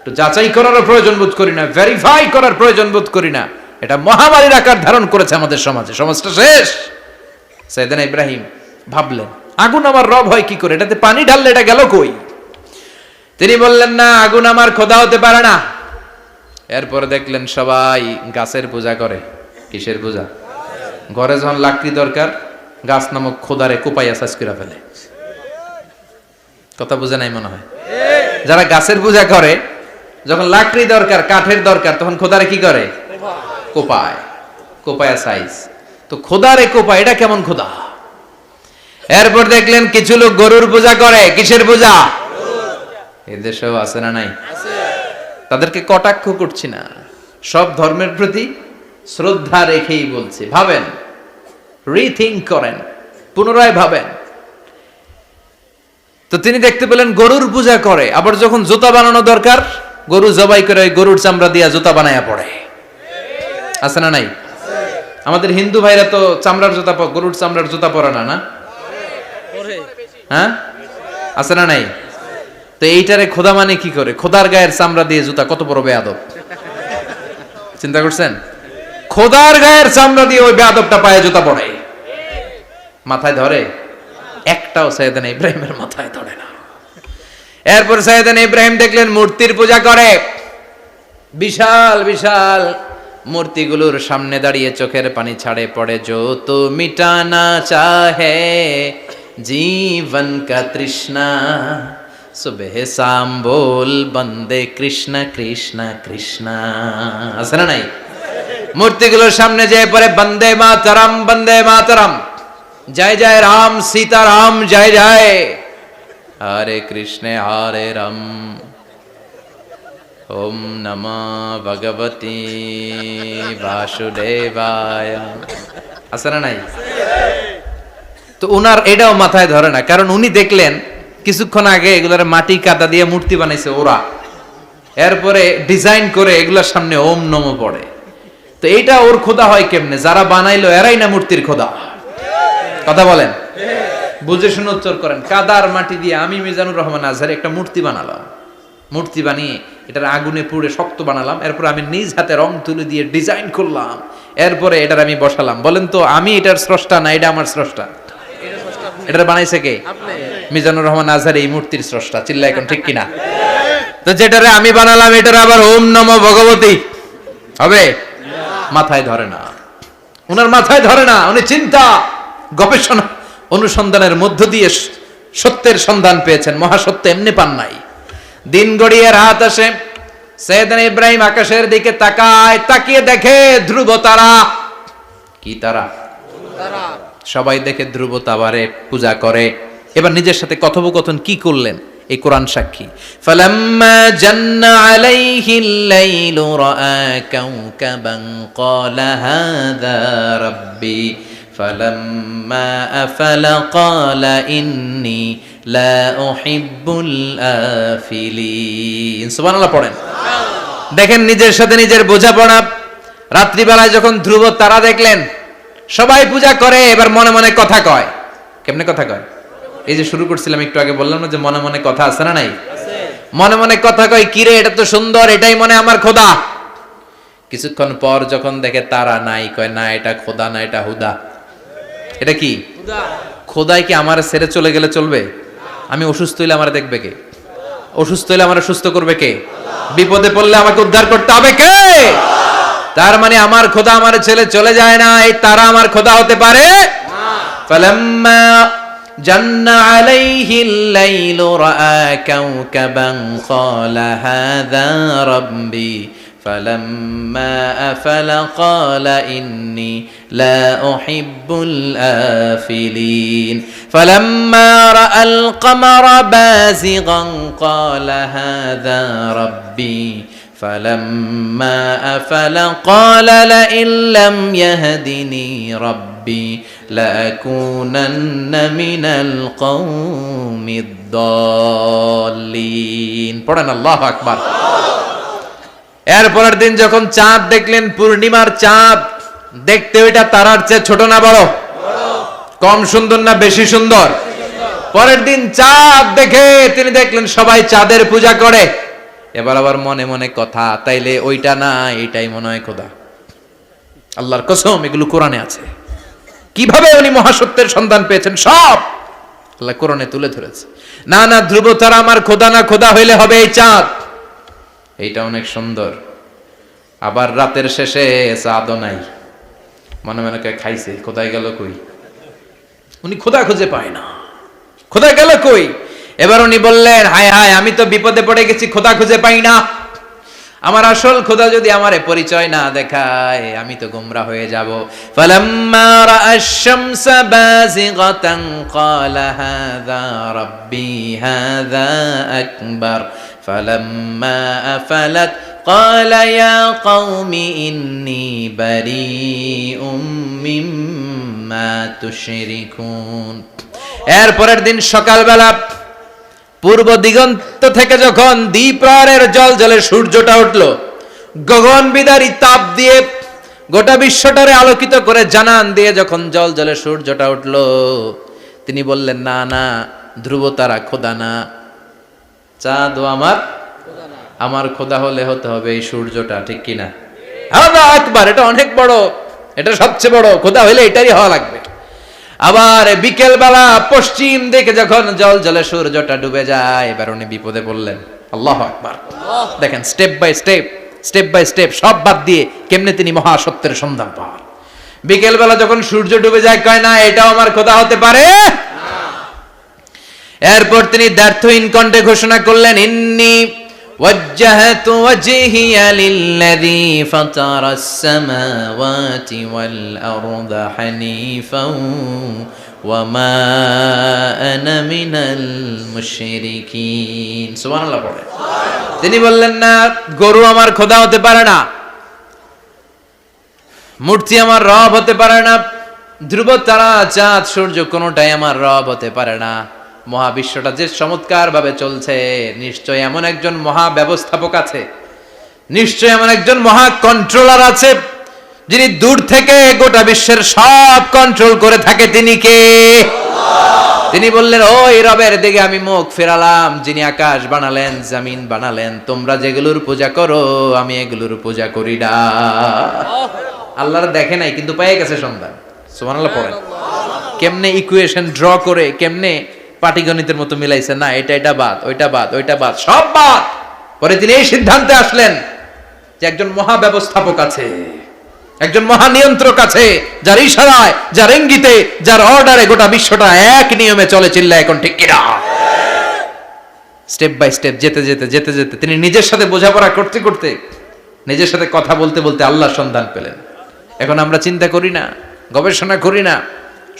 তো যাচাই করারও প্রয়োজন বোধ করি না, ভেরিফাই করার প্রয়োজন বোধ করি না। এটা মহামারীর আকার ধারণ করেছে আমাদের সমাজে, সমাজটা শেষ। সাইয়েদনা ইব্রাহিম ভাবলেন আগুন আমার রব হয় কি করে, এটাতে পানি ঢাললে এটা গেল কই? তিনি বললেন না, আগুন আমার খোদা হতে পারে না। এরপর দেখলেন সবাই গাছের পূজা করে। কিসের পূজা? ঘরে যখন লাকড়ি দরকার, গাছ নামক খোদারে কোপাইয়া সাজ করে ফেলে। কথা বুঝে নাই মনে হয়? যারা গাছের পূজা করে, যখন লাকড়ি দরকার, কাঠের দরকার, তখন খোদারে কি করে? কোপায়, কোপায়া সাইজ। তো খোদারে কোপায়, এটা কেমন খোদা? এরপর দেখলেন কিছু লোক গরুর পূজা করে। কিসের পূজা? এদেশেও আছে না নাই? তাদেরকে কটাক্ষ করছি না, সব ধর্মের প্রতি শ্রদ্ধা রেখেই বলছি। ভাবেন, রিথিঙ্ক করেন, পুনরায় ভাবেন। তো তিনি দেখতে পেলেন গরুর পূজা করে, আবার যখন জুতা বানানো দরকার, গরু জবাই করে গরুর চামড়া দিয়া জুতা বানায়া পড়ে। আছে না নাই? আমাদের হিন্দু ভাইরা তো চামড়ার জুতা, গরুর চামড়ার জুতা পরে না, না? হ্যাঁ, আছে না নাই? তো এইটারে খোদা মানে কি করে? খোদার গায়ের চামড়া দিয়ে জুতা, কত বড় বেয়াদব! চিন্তা করছেন? খোদার গায়ের চামড়া দিয়ে ওই বেয়াদবটা পায়ে জুতা পড়ে। মাথায় ধরে? একটাও সাইয়েদনা ইব্রাহিমের মাথায় ধরে না। এরপর সাইয়েদনা ইব্রাহিম দেখলেন মূর্তির পূজা করে। বিশাল বিশাল মূর্তিগুলোর সামনে দাঁড়িয়ে চোখের পানি ছাড়ে পড়ে। যো তো মিটানা চাহে জীবন কা তৃষ্ণা, সুবহ শাম বল বন্দে কৃষ্ণ কৃষ্ণ কৃষ্ণ। আছে না নাই? মূর্তিগুলোর সামনে যেয়ে পড়ে বন্দে মাতরম, বন্দে মাতরম, জয় জয় রাম সীতারাম, জয় জয় হরে কৃষ্ণ হরে রাম, ওম নমঃ ভগবতে বাসুদেবায়। আছে না নাই? তো উনার এটাও মাথায় ধরে না, কারণ উনি দেখলেন কিছুক্ষণ আগে এগুলোর মাটি কাদা দিয়ে মূর্তি বানাইছে ওরা, এরপরে ডিজাইন করে এগুলোর সামনে ওম নমঃ পড়ে। তো এইটা ওর খোদা হয় কেমনে? যারা বানাইলো এরাই না মূর্তির খোদা। কথা বলেন, বুঝে শুনে উত্তর করেন। কাদার মাটি দিয়ে আমি মিজানুর রহমান আজহারি একটা মূর্তি বানালাম, মূর্তি বানিয়ে এটার আগুনে পুড়ে শক্ত বানালাম, এরপর আমি নিজ হাতে রং তুলে দিয়ে ডিজাইন করলাম, এরপরে এটার আমি বসালাম। বলেন তো আমি এটার স্রষ্টা না এটা আমার স্রষ্টা? এটা বানাইছে কে? মিজানুর রহমান আজহারি এই মূর্তির স্রষ্টা। চিল্লা এখন ঠিক কিনা? তো যেটারে আমি বানালাম এটার আবার ওম নমো ভগবতী হবে? মাথায় ধরে না, ওনার মাথায় ধরে না। উনি চিন্তা গবেষণা অনুসন্ধানের মধ্য দিয়ে সত্যের সন্ধান পেয়েছেন। মহাসত্য এমনি পান নাই। দিন গড়িয়ে রাত আসে, সাইয়েদনা ইব্রাহিম আকাশের দিকে তাকায়, তাকিয়ে দেখে ধ্রুব তারা। কি তারা? সবাই দেখে ধ্রুব তারারে পূজা করে। এবার নিজের সাথে কথোপকথন কি করলেন এই কোরআন সাক্ষী। ফালাম্মা জান্না আলাইহিল লাইলু রাআ কাওকাবান ক্বালা হাযা রাব্বি ফালাম্মা আফালা ক্বালা ইন্নী লা উহিব্বুল আফিলিন। সুবহানাল্লাহ পড়েন। দেখেন নিজের সাথে নিজের বোঝাপড়া। রাত্রিবেলায় যখন ধ্রুব তারা দেখলেন, সবাই পূজা করে, এবার মনে মনে কথা কয়। কেমনে কথা কয়? এই যে শুরু করছিলাম একটু আগে, বললাম না যে মনে মনে কথা আছে না নাই? মনে মনে কথা কয়, কিরে এটা তো সুন্দর, এটাই মনে আমার খোদা। কিছুক্ষণ পর যখন দেখে তারা নাই, কয় না এটা খোদা না, এটা হুদা। এটা কি? খোদাই কি আমার ছেড়ে চলে গেলে চলবে? আমি অসুস্থ হইলে আমার দেখবে কে? অসুস্থ হইলে আমার সুস্থ করবে কে? বিপদে পড়লে আমাকে উদ্ধার করতে হবে কে? তার মানে আমার খোদা আমার ছেলে চলে যায় না, এই তারা আমার খোদা হতে পারে না। ফালাম্মা জান্না আলাইহিল লাইলু রাআ কাওকাবান ক্বালা হাযা রাব্বি ফালাম্মা আফালা ক্বালা ইন্নী লা উহিব্বুল আফিলিন ফালাম্মা রাআল কমারা বাযিগান ক্বালা হাযা রাব্বি فلما أفل قال لئن لم يهدني ربي لأكونن من القوم الضالين পড়েন আল্লাহু আকবার। এরপরের দিন যখন চাঁদ দেখলেন, পূর্ণিমার চাঁদ, দেখতে ওইটা তারার চেয়ে ছোট না বড়? কম সুন্দর না বেশি সুন্দর? পরের দিন চাঁদ দেখে তিনি দেখলেন সবাই চাঁদের পূজা করে। এবার আবার মনে মনে কথা, তাইলে ওইটা না এটাই মনে হয় খোদা। আল্লাহর কসম এগুলো কোরআনে আছে। কিভাবে উনি মহাসত্যের সন্ধান পেয়েছেন সব আল্লাহ কোরআনে তুলে ধরেছে। না না, ধ্রুব তারা আমার খোদা না, খোদা হইলে হবে এই চাঁদ। এইটা অনেক সুন্দর। আবার রাতের শেষে চাঁদও নাই, মনে মনে খাইছে খোদাই গেল কই? উনি খোদা খুঁজে পায় না, খোদা গেল কই? এবার উনি বললেন, হায় হায়, আমি তো বিপদে পড়ে গেছি, খোদা খুঁজে পাই না। আমার আসল খোদা যদি আমারে পরিচয় না দেখায়, আমি তো গোমরা হয়ে যাব। ফালাম্মা রাআশ শামসা বাযিগাতান ক্বালা হাযা রাব্বি হাযা আকবার ফালাম্মা আফালাত ক্বালা ইয়া কওমি ইন্নী বারীউম মিম্মা তুশরিকুন। এরপরের দিন সকালবেলা পূর্ব দিগন্ত থেকে যখন দ্বিপ্রহরের জলে সূর্যটা উঠলো, গগন বিদারী তাপ দিয়ে গোটা বিশ্বটারে আলোকিত করে জানান দিয়ে যখন জলে সূর্যটা উঠলো, তিনি বললেন, না না, ধ্রুব তারা খোদা না, চাঁদও আমার খোদা হলে হতে হবে এই সূর্যটা। ঠিক কিনা? হাযা আকবার, এটা অনেক বড়, এটা সবচেয়ে বড়, খোদা হইলে এটারই হওয়া লাগবে। আবার বিকেল বেলা পশ্চিম দিকে যখন জলে সূর্যটা ডুবে যায়, এবার উনি বিপদে পড়লেন। আল্লাহু আকবার। দেখেন স্টেপ বাই স্টেপ সব বাদ দিয়ে কেমনে তিনি মহাসত্যের সন্ধান পান। বিকেল বেলা যখন সূর্য ডুবে যায়, কয় না এটাও আমার খোদা হতে পারে না। এরপর তিনি দ্ব্যর্থহীন কণ্ঠে ঘোষণা করলেন, ইন্নী ওয়াজ্জাহতু ওয়াজহিয়া লিল্লাযী ফাতারাস সামাওয়াতি ওয়াল আরদা হানিফাও ওয়া মা আনা মিনাল মুশরিকিন। সুবহানাল্লাহ পড়ে। তিনি বললেন, না, গরু আমার খোদা হতে পারে না, মূর্তি আমার রব হতে পারে না, ধ্রুব তারা চাঁদ সূর্য কোনোটাই আমার রব হতে পারে না। মহাবিশ্বটা যে চমৎকার ভাবে চলছে, নিশ্চয় এমন একজন মহা ব্যবস্থাপক আছে, নিশ্চয় এমন একজন মহা কন্ট্রোলার আছে, যিনি দূর থেকে গোটা বিশ্বের সব কন্ট্রোল করে থাকে। তিনি কে? তিনি বললেন, ওই রবের দিকে আমি মুখ ফেরালাম, যিনি আকাশ বানালেন, জমিন বানালেন। তোমরা যেগুলোর পূজা করো আমি এগুলোর পূজা করি না। আল্লাহর দেখে নাই কিন্তু পেয়ে গেছে সন্ধান। সুবহানাল্লাহ পড়েন। কেমনে ইকুয়েশন ড্র করে কেমনে পাটিগণিতের মতো মিলাইছে, না এটা বাদ, ওইটা বাদ, সব বাদ। পরে তিনি এই সিদ্ধান্তে আসলেন যে একজন মহা ব্যবস্থাপক আছে, একজন মহা নিয়ন্ত্রক আছে, যার ইশারায়, যার ইঙ্গিতে, যার অর্ডারে গোটা বিশ্বটা এক নিয়মে চলে। চিল্লা এখন ঠিক কিনা? স্টেপ বাই স্টেপ যেতে যেতে তিনি নিজের সাথে বোঝাপড়া করতে করতে, নিজের সাথে কথা বলতে বলতে আল্লাহর সন্ধান পেলেন। এখন আমরা চিন্তা করি না, গবেষণা করি না।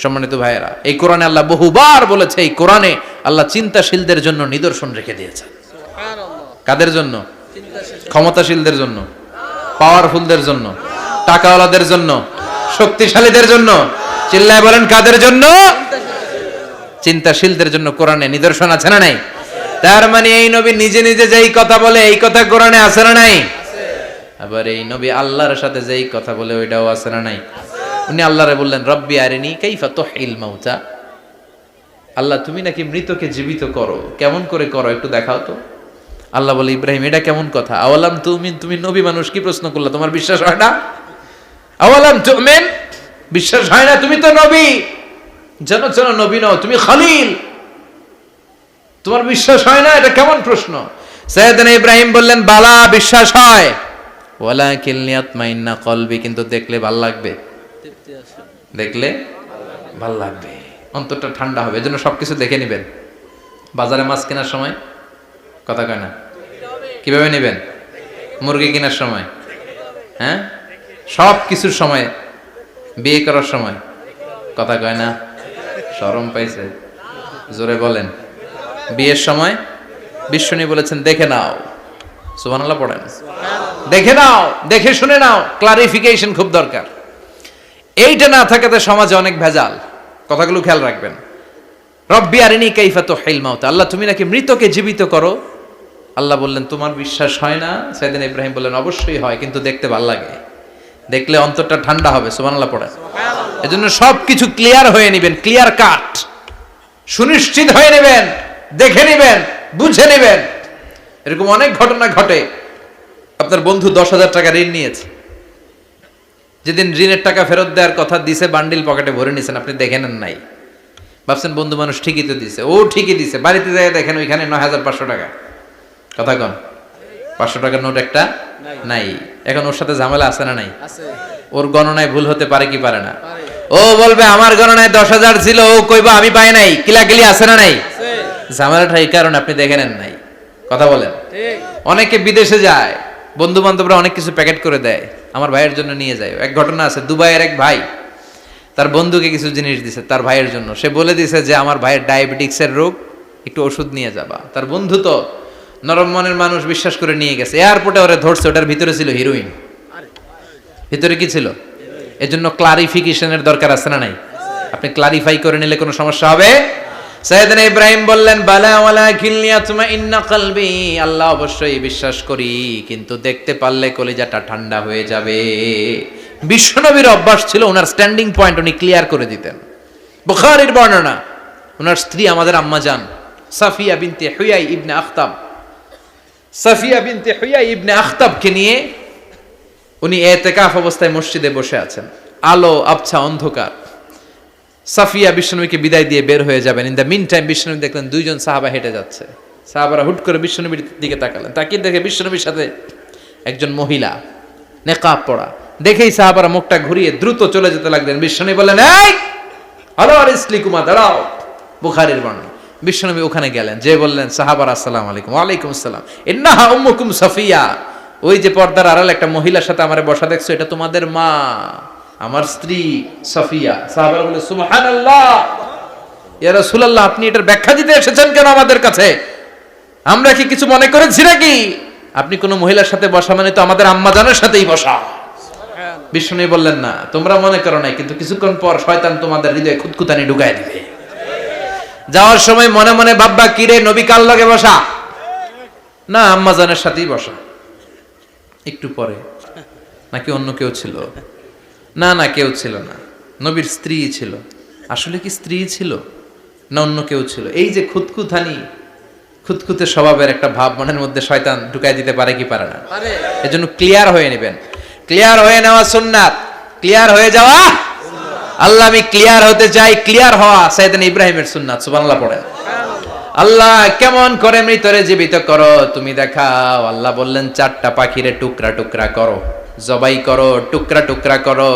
সম্মানিত ভাইয়েরা, এই কোরআনে আল্লাহ বহুবার বলেছে, এই কোরআনে আল্লাহ চিন্তাশীলদের জন্য নিদর্শন রেখে দিয়েছেন। কাদের জন্য? ক্ষমতাশীলদের জন্য, পাওয়ারফুলদের জন্য, টাকাওয়ালাদের জন্য, শক্তিশালীদের জন্য। চিল্লায় বলেন কাদের জন্য? চিন্তাশীলদের জন্য কোরআনে নিদর্শন আছে না নাই? তার মানে এই নবী নিজে নিজে যেই কথা বলে, এই কথা কোরআনে আছে না নাই? আবার এই নবী আল্লাহর সাথে যেই কথা বলে, ওইটাও আছে না নাই? উনি আল্লাহরে বললেন, রব্বি আরিনি কাইফা তুহিল মাউতা, আল্লাহ তুমি নাকি মৃতকে জীবিত করো, কেমন করে করো একটু দেখাও তো। আল্লাহ বলে, ইব্রাহিম এটা কেমন কথা? আওয়ালাম তুমিন, তুমি নবী মানুষ কি প্রশ্ন করলা, তোমার বিশ্বাস হয় না? আওয়ালাম তুমিন, বিশ্বাস হয় না? তুমি তো নবী, জানো নবী নও, তুমি খলিল, তোমার বিশ্বাস হয় না? এটা কেমন প্রশ্ন? সাইয়েদনা ইব্রাহিম বললেন, বালা বিশ্বাস হয়, ওয়ালাকিন লিয়াতমাইন্না কলবি, কিন্তু দেখলে ভাল লাগবে, দেখলে ভাল লাগবে, অন্তরটা ঠান্ডা হবে। এজন্য সবকিছু দেখে নেবেন। বাজারে মাছ কেনার সময় কথা কয় না, কিভাবে নেবেন? মুরগি কেনার সময়, হ্যাঁ, সব কিছুর সময়, বিয়ে করার সময় কথা কয় না, শরম পাইছে, জোরে বলেন। বিয়ের সময় বিশ্বনী বলেছেন, দেখে নাও, সুবহানাল্লাহ পড়েন, দেখে নাও, দেখে শুনে নাও, ক্লারিফিকেশন খুব দরকার। এইটা না থাকাতে সমাজে অনেক ভেজাল। কথাগুলো খেয়াল রাখবেন। রব্বি আরিনি কাইফা তুহিল মাউতা, আল্লাহ তুমি নাকি মৃতকে জীবিত করো। আল্লাহ বললেন, তোমার বিশ্বাস হয় না? সাইয়েদনা ইব্রাহিম বললেন, অবশ্যই হয়, কিন্তু দেখতে ভাল লাগে, দেখলে অন্তরটা ঠান্ডা হবে। সুবহানাল্লাহ পড়েন। এজন্য সবকিছু ক্লিয়ার হয়ে নেবেন, ক্লিয়ার কাট, সুনিশ্চিত হয়ে নেবেন, দেখে নেবেন, বুঝে নেবেন। এরকম অনেক ঘটনা ঘটে। আপনার বন্ধু 10,000 টাকা ঋণ নিয়েছে, যেদিন ঋণের টাকা ফেরত দেওয়ার কথা দিছে, বান্ডিল পকেটে ভরে নিছেন, আপনি দেখে নেন নাই, ভাবছেন বন্ধু মানুষ ঠিকই তো দিছে, ও ঠিকই দিছে। বাড়িতে যায় দেখেন ওইখানে 9,500 টাকা। কথা কন, 500 টাকার নোট একটা নাই। এখন ওর সাথে ঝামেলা আছে না নাই? ওর গণনায় ভুল হতে পারে কি পারে না? ও বলবে আমার গণনায় 10,000 ছিল, ও কইবা আমি পাই নাই, কিলাকিলি আছে না নাই? ঝামেলাটা এই কারণে আপনি দেখে নেন নাই। কথা বলেন। অনেকে বিদেশে যায়, বন্ধু বান্ধবরা অনেক কিছু প্যাকেট করে দেয়, আমার ভাইয়ের জন্য নিয়ে যায়। এক ঘটনা আছে, দুবাইয়ের এক ভাই তার বন্ধুকে কিছু জিনিস দিছে তার ভাইয়ের জন্য। সে বলে দিছে যে আমার ভাইয়ের ডায়াবেটিক্সের রোগ, একটু ওষুধ নিয়ে যাবা। তার বন্ধু তো নরম মনের মানুষ, বিশ্বাস করে নিয়ে গেছে। এয়ারপোর্টে ওরে ধরছে, ওটার ভিতরে ছিল হিরোইন। ভিতরে কি ছিল? এজন্য ক্লারিফিকেশনের দরকার আছে না নাই? আপনি ক্লারিফাই করে নিলে কোনো সমস্যা হবে? সাইয়েদনা ইব্রাহিম বললেন, বালা ওয়ালাকিন লিয়াতমাইন্না কলবি, আল্লাহ অবশ্যই বিশ্বাস করি, কিন্তু দেখতে পারলে কলিজাটা ঠান্ডা হয়ে যাবে। বিশ্বনবীর অভ্যাস ছিল, ওনার স্ট্যান্ডিং পয়েন্ট উনি ক্লিয়ার করে দিতেন। বুখারীর বর্ণনা, ওনার স্ত্রী আমাদের আম্মা জান সাফিয়া বিনতে হুয়াই ইবনে আখতাব, সাফিয়া বিনতে হুয়াই ইবনে আখতাবকে নিয়ে উনি ইতিকাফ অবস্থায় মসজিদে বসে আছেন। আলো আবছা অন্ধকার। সাফিয়া বিশ্বনবীকে বিদায় দিয়ে বের হয়ে যাবেন। ইন দ্য মিন টাইম বিশ্বনবী দেখলেন 2 জন সাহাবা হেঁটে যাচ্ছে। সাহাবারা হুট করে বিশ্বনবীর দিকে তাকালেন। তাকিয়ে দেখে বিশ্বনবীর সাথে একজন মহিলা, নেকাব পরা। দেখেই সাহাবারা মুখটা ঘুরিয়ে দ্রুত চলে যেতে লাগলেন। বিশ্বনবী বললেন, এই হ্যালো আরিসলিকুমা, দাঁড়াও। বুখারীর বর্ণনা। বিশ্বনবী ওখানে গেলেন, যে বললেন, সাহাবারা আসসালামু আলাইকুম। ওয়ালাইকুম আসসালাম। ইন্নাহা উম্মুকুম সাফিয়া, ওই যে পর্দার আড়াল একটা মহিলার সাথে আমারে বসা দেখছো, এটা তোমাদের মা, আমার স্ত্রী সাফিয়া। সাহাবারা বলে, সুবহানাল্লাহ, ইয়া রাসূলুল্লাহ, আপনি এটার ব্যাখ্যা দিতে এসেছেন কেন আমাদের কাছে? আমরা কি কিছু মনে করেছি নাকি? আপনি কোন মহিলার সাথে বসা মানে তো আমাদের আম্মা জানের সাথেই বসা। বিষ্ণু বললেন, না তোমরা মনে করো নাই, কিন্তু কিছুক্ষণ পর শয়তান তোমাদের হৃদয়ে খুঁতখুঁতানি ঢুকায় দিবে। যাওয়ার সময় মনে মনে ভাববা, কিরে নবী কার লগে বসা? না, আম্মা জানের সাথেই বসা। একটু পরে, নাকি অন্য কেউ ছিল? না না, কেউ ছিল না, নবীর স্ত্রী ছিল। আসলে কি স্ত্রী ছিল না অন্য কেউ ছিল? এই যে খুঁতখুঁতে স্বভাবের একটা ভাব মনের মধ্যে শয়তান ঢুকাই দিতে পারে কি পারে না? এজন্য ক্লিয়ার হয়ে নেবেন। ক্লিয়ার হয়ে নেওয়া সুন্নাত, ক্লিয়ার হয়ে যাওয়া আল্লাহ আমি ক্লিয়ার হতে চাই, ক্লিয়ার হওয়া সাইয়েদনা ইব্রাহিমের সুন্নাত। সুবহানাল্লাহ পড়েন। আল্লাহ কেমন করে মৃতরে জীবিত করো তুমি দেখাও। আল্লাহ বললেন 4টা পাখিরে টুকরা টুকরা করো, জবাই করো, টুকরা টুকরা করো,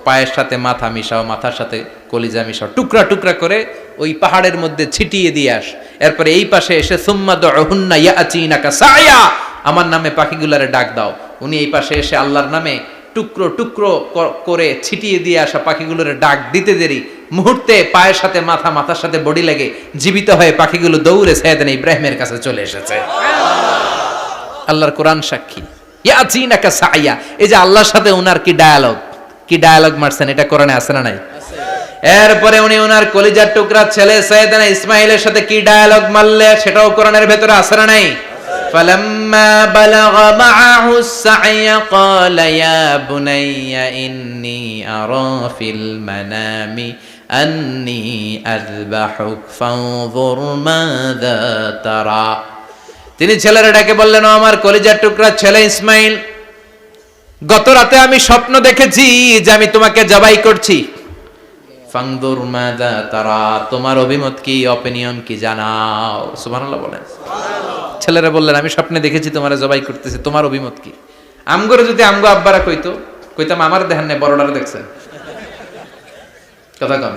পায়ের সাথে মাথা মিশাও, মাথার সাথে কলিজা মিশাও, টুকরা টুকরা করে ওই পাহাড়ের মধ্যে ছিটিয়ে দিয়ে আস। এরপরে এই পাশে এসে সুম্মা দুহুন্না ইয়াতিনাকা সায়া, আমার নামে পাখিগুলারে ডাক দাও। উনি এই পাশে এসে আল্লাহর নামে টুকরো টুকরো করে ছিটিয়ে দিয়ে আসা পাখিগুলোর ডাক দিতে দেরি মুহূর্তে পায়ের সাথে মাথা, মাথার সাথে বডি লেগে জীবিত হয়ে পাখিগুলো দৌড়ে সাইয়েদনা ইব্রাহিমের কাছে চলে এসেছে। আল্লাহর কোরআন সাক্ষী। ইয়াতিনাকা সায়া, এই যে আল্লাহর সাথে উনার কি ডায়ালগ মারছেন, এটা কোরআনে আছে না নাই? এরপরে উনি ওনার কলিজার টুকরা ছেলে সাইয়েদনা ইসমাইলের সাথে কি ডায়ালগ মারলে, সেটাও কোরআনের ভেতরে আছে না নাই? فلما بلغ معه السعي قال يا بني إني أرى في المنام أني أذبحك فانظر ماذا ترى। তিনি ছেলেরা ডেকে বললেন, ও আমার কলিজার টুকরা ছেলে ইসমাইল, গত রাতে আমি স্বপ্ন দেখেছি যে আমি তোমাকে জবাই করছি। ফাংদুর মাযা তারা, তোমার অভিমত কি, অপিনিয়ন কি জানাও। সুবহানাল্লাহ বলেন। ছেলেরা বললেন, আমি স্বপ্নে দেখেছি তোমারে জবাই করতেছি, তোমার অভিমত কি? আমগরে যদি আমগো আব্বারা কইতাম আমার দেখেন না, বড়ডারে দেখছেন। কথা কম,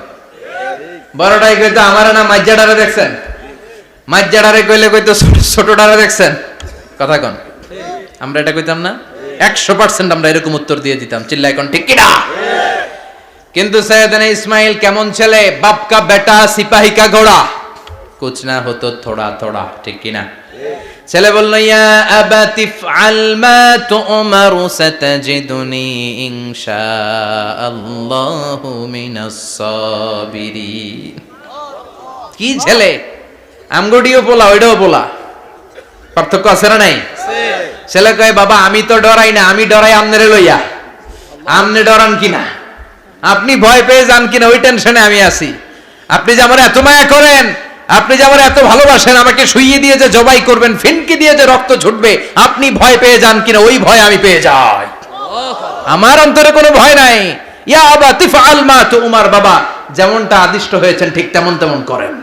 বড়টাই কইতো আমার না মাজ্জাডারে দেখছেন, মাজ্জাডারে কইলে কইতো ছোটডারে দেখছেন। কথা কন, আমরা এটা কইতাম না? 100% আমরা এরকম উত্তর দিয়ে দিতাম, চিল্লায় কোন ঠিক কিনা? কিন্তু সাইয়েদনা ইসমাইল কেমন ছেলে, বাপ কা বেটা সিপাহি কা ঘোড়া, কুছ না হতো থোড়া থোড়া, ঠিক কিনা? ছেলে বলল, ইয়া আবাতি ফআল মা তুমারু সাতাজিদুনি ইনশাআল্লাহু মিনাস সাবিরিন। কি ছেলে, আমগডিও বলা ওইটাও বলা, পার্থক্য আছে না নাই? ছেলে কয়, বাবা আমি তো ডরাই না, আমি ডরাই আমনেরে লইয়া। আমনে ডরান কিনা, আপনি ভয় পেয়ে যান কিনা, ওই টেনশনে আমি আছি। আপনি যে আমার এত মায়া করেন, আপনি যে আমার এত ভালোবাসেন, আমাকে শুইয়ে দিয়ে যে জবাই করবেন, ফিনকি দিয়ে যে রক্ত ছুটবে, আপনি ভয় পেয়ে যান কিনা, ওই ভয় আমি পেয়ে যাই। আমার অন্তরে কোনো ভয় নাই। ইয়া আবাতি ফাআল মা তুমার, বাবা যেমনটা আদিষ্ট হয়েছেন ঠিক তেমন করেন।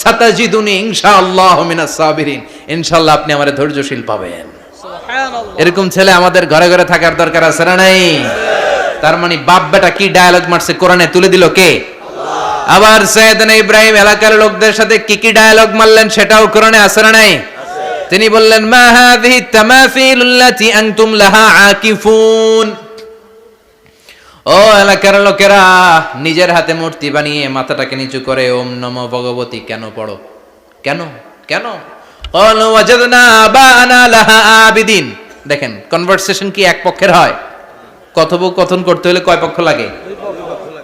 সাতাজিদুনি ইনশাআল্লাহু মিনাস সাবিরিন, ইনশাআল্লাহ আপনি আমারে ধৈর্যশীল পাবেন। সুবহানাল্লাহ। এরকম ছেলে আমাদের ঘরে ঘরে থাকার দরকার আছে না নাই? তার মানে বাপ বেটা কি ডায়ালগ মারছে কোরআনে তুলে দিল কে? আবার সাইয়েদনা ইব্রাহিম এলাকার লোকদের সাথে কি ডায়ালগ মারলেন, সেটাও কোরআনে আছে না নাই? তিনি বললেন, মা হাযিহি তামাসিলুল্লাতী আনতুম লাহা আকিফুন। ও এলাকার লোকেরা, নিজের হাতে মূর্তি বানিয়ে মাথাটাকে নিচু করে ওম নমো ভগবতী কেন পড়ো? কেন কেন? ক্বালু ওয়াজাদনা আবানা লাহা আবিদিন। দেখেন কনভারসেশন কি এক পক্ষের হয়? কথোপকথন করতে হলে কয় পক্ষ লাগে?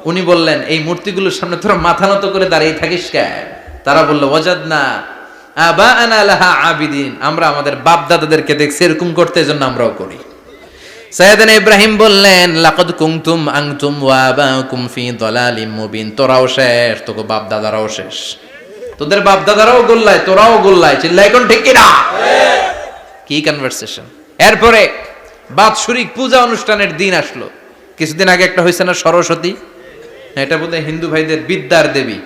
উনি বললেন, এই মূর্তিগুলোর সামনে তোরা মাথা নত করে দাঁড়িয়ে থাকিস কেন? তারা বলল, ওয়াজাদনা আবানা লাহা আবিদিন, আমরা আমাদের বাপ দাদাদেরকে দেখছি এরকম করতে, এজন্য আমরাও করি। সাইয়েদনা ইব্রাহিম বললেন, লাকাদ কুনতুম আনতুম ওয়া আবাকুম ফি দালালিম মুবিন, তোরাও শেষ, তোকে বাপ দাদারাও শেষ, তোদের বাপ দাদারাও গোল্লায়, তোরাও গোল্লায়, চিল্লাই কোন ঠিক কিনা? কি কনভারসেশন। এরপরে বাৎসরিক পূজা অনুষ্ঠানের দিন আসলো। কিছুদিন আগে একটা হয়েছে না, সরস্বতী, এটা বোধহয় হিন্দু ভাইদের বিদ্যার দেবী।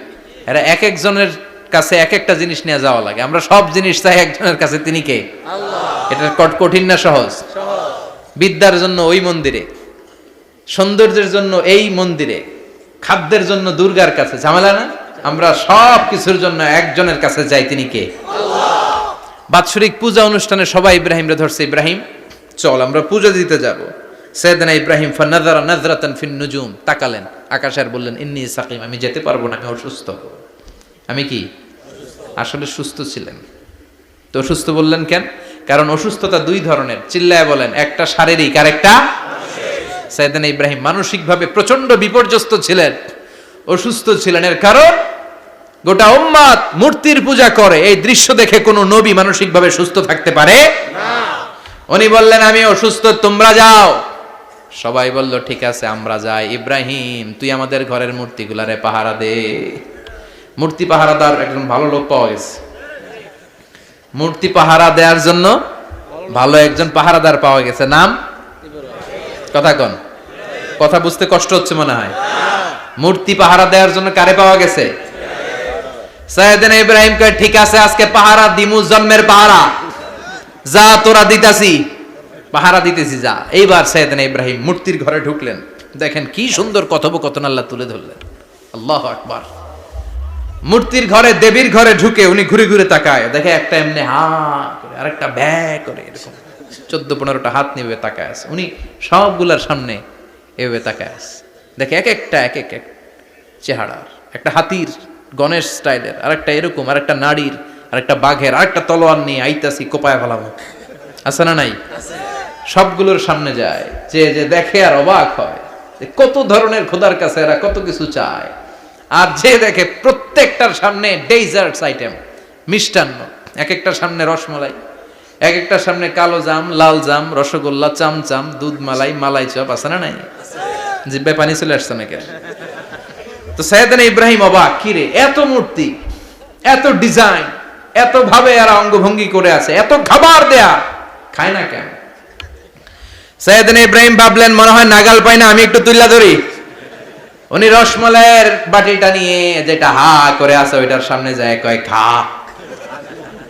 এরা এক একজনের কাছে এক একটা জিনিস নিয়ে যাওয়া লাগে, আমরা সব জিনিস চাই একজনের কাছে, তিনি কে? আল্লাহ। এটা কঠিন না সহজ? বিদ্যার জন্য ওই মন্দিরে, সৌন্দর্যের জন্য এই মন্দিরে, খাদ্যের জন্য দুর্গার কাছে, ঝামেলা না? আমরা সব কিছুর জন্য একজনের কাছে যাই, তিনি কে? আল্লাহ। বাৎসরিক পূজা অনুষ্ঠানে সবাই ইব্রাহিমরে ধরছে, ইব্রাহিম চল আমরা পূজা দিতে যাব। সাইয়েদনা ইব্রাহিম ফানাযারা নাযরাতান ফিন নুজুম, তাকালেন আকাশে আর বললেন, ইন্নী সাকিম, আমি যেতে পারবো না, আমি অসুস্থ। আমি কি আসলে সুস্থ ছিলেন? তো অসুস্থ বললেন কেন? কারণ অসুস্থতা দুই ধরনের, চিল্লায় বলেন, একটা শারীরিক আর একটা মানসিক। সাইয়েদনা ইব্রাহিম মানসিকভাবে প্রচন্ড বিপর্যস্ত ছিলেন, অসুস্থ ছিলেন। এর কারণ গোটা উম্মত মূর্তির পূজা করে, এই দৃশ্য দেখে কোনো নবী মানসিকভাবে সুস্থ থাকতে পারে না। উনি বললেন, আমি অসুস্থ, তোমরা যাও। সবাই বলল, ঠিক আছে আমরা যাই। ইব্রাহিম তুই আমাদের ঘরের মূর্তিগুলারে পাহারা দে। মূর্তি পাহারাদার একজন ভালো লোক পাওয়া গেছে, মূর্তি পাহারা দেওয়ার জন্য ভালো একজন পাহারাদার পাওয়া গেছে, নাম? কথা কন, কথা বুঝতে কষ্ট হচ্ছে মনে হয়। মূর্তি পাহারা দেওয়ার জন্য কারে পাওয়া গেছে? সাইয়েদনা ইব্রাহিম কয় ঠিক আছে আজকে পাহারা দিমু, জন্মের পাহারা, যা তোরা দিতাছি, পাহারা দিতেছি যা। এইবার সাইয়েদনা ইব্রাহিম মূর্তির ঘরে ঢুকলেন। দেখেন কি সুন্দর কথোপকথন আল্লাহ তুলে ধরলেন। আল্লাহু আকবার। মূর্তির ঘরে, দেবীর ঘরে ঢুকে উনি ঘুরে ঘুরে তাকায়, দেখে একটা এমনি হা করে, আরেকটা ব্যা করে, এরকম 14-15টা হাত নিয়ে তাকায় আছে। উনি সবগুলার সামনে এভাবে তাকায় আছে, দেখে এক একটা এক এক চেহারার, একটা হাতির গণেশ স্টাইলের, আরেকটা এরকম, আরেকটা নারীর, আরেকটা বাঘের, আরেকটা তলোয়ার নিয়ে আইতাছি কোপায় ফেলাবো, আছে না নাই? সবগুলোর সামনে যায়, যে যে দেখে আর অবাক হয় কত ধরনের খোদার কাছে এরা কত কিছু চায়। আর যে দেখে প্রত্যেকটার সামনে ডেজার্টস আইটেম, মিষ্টান্ন, এক একটার সামনে রসমালাই, এক একটার সামনে কালো জাম, লাল জাম, রসগোল্লা, চামচাম, দুধ মালাই, মালাই চপ, আছে না নাই? জিব্বে পানি চলে আসছে নাকি? তো সাইয়েদনা ইব্রাহিম অবাক, কি রে এত মূর্তি, এত ডিজাইন, এত ভাবে এরা অঙ্গভঙ্গি করে আছে, এত খাবার দেয়া, খায় না কেন? সাইয়েদনা ইব্রাহিম ভাবলেন মনে হয় নাগাল পাই না, আমি একটু তুল্লা ধরি। উনি রসমালাইয়ের বাটিটা নিয়ে যেটা হা করে আছে ওইটার সামনে যায়, কয় খা।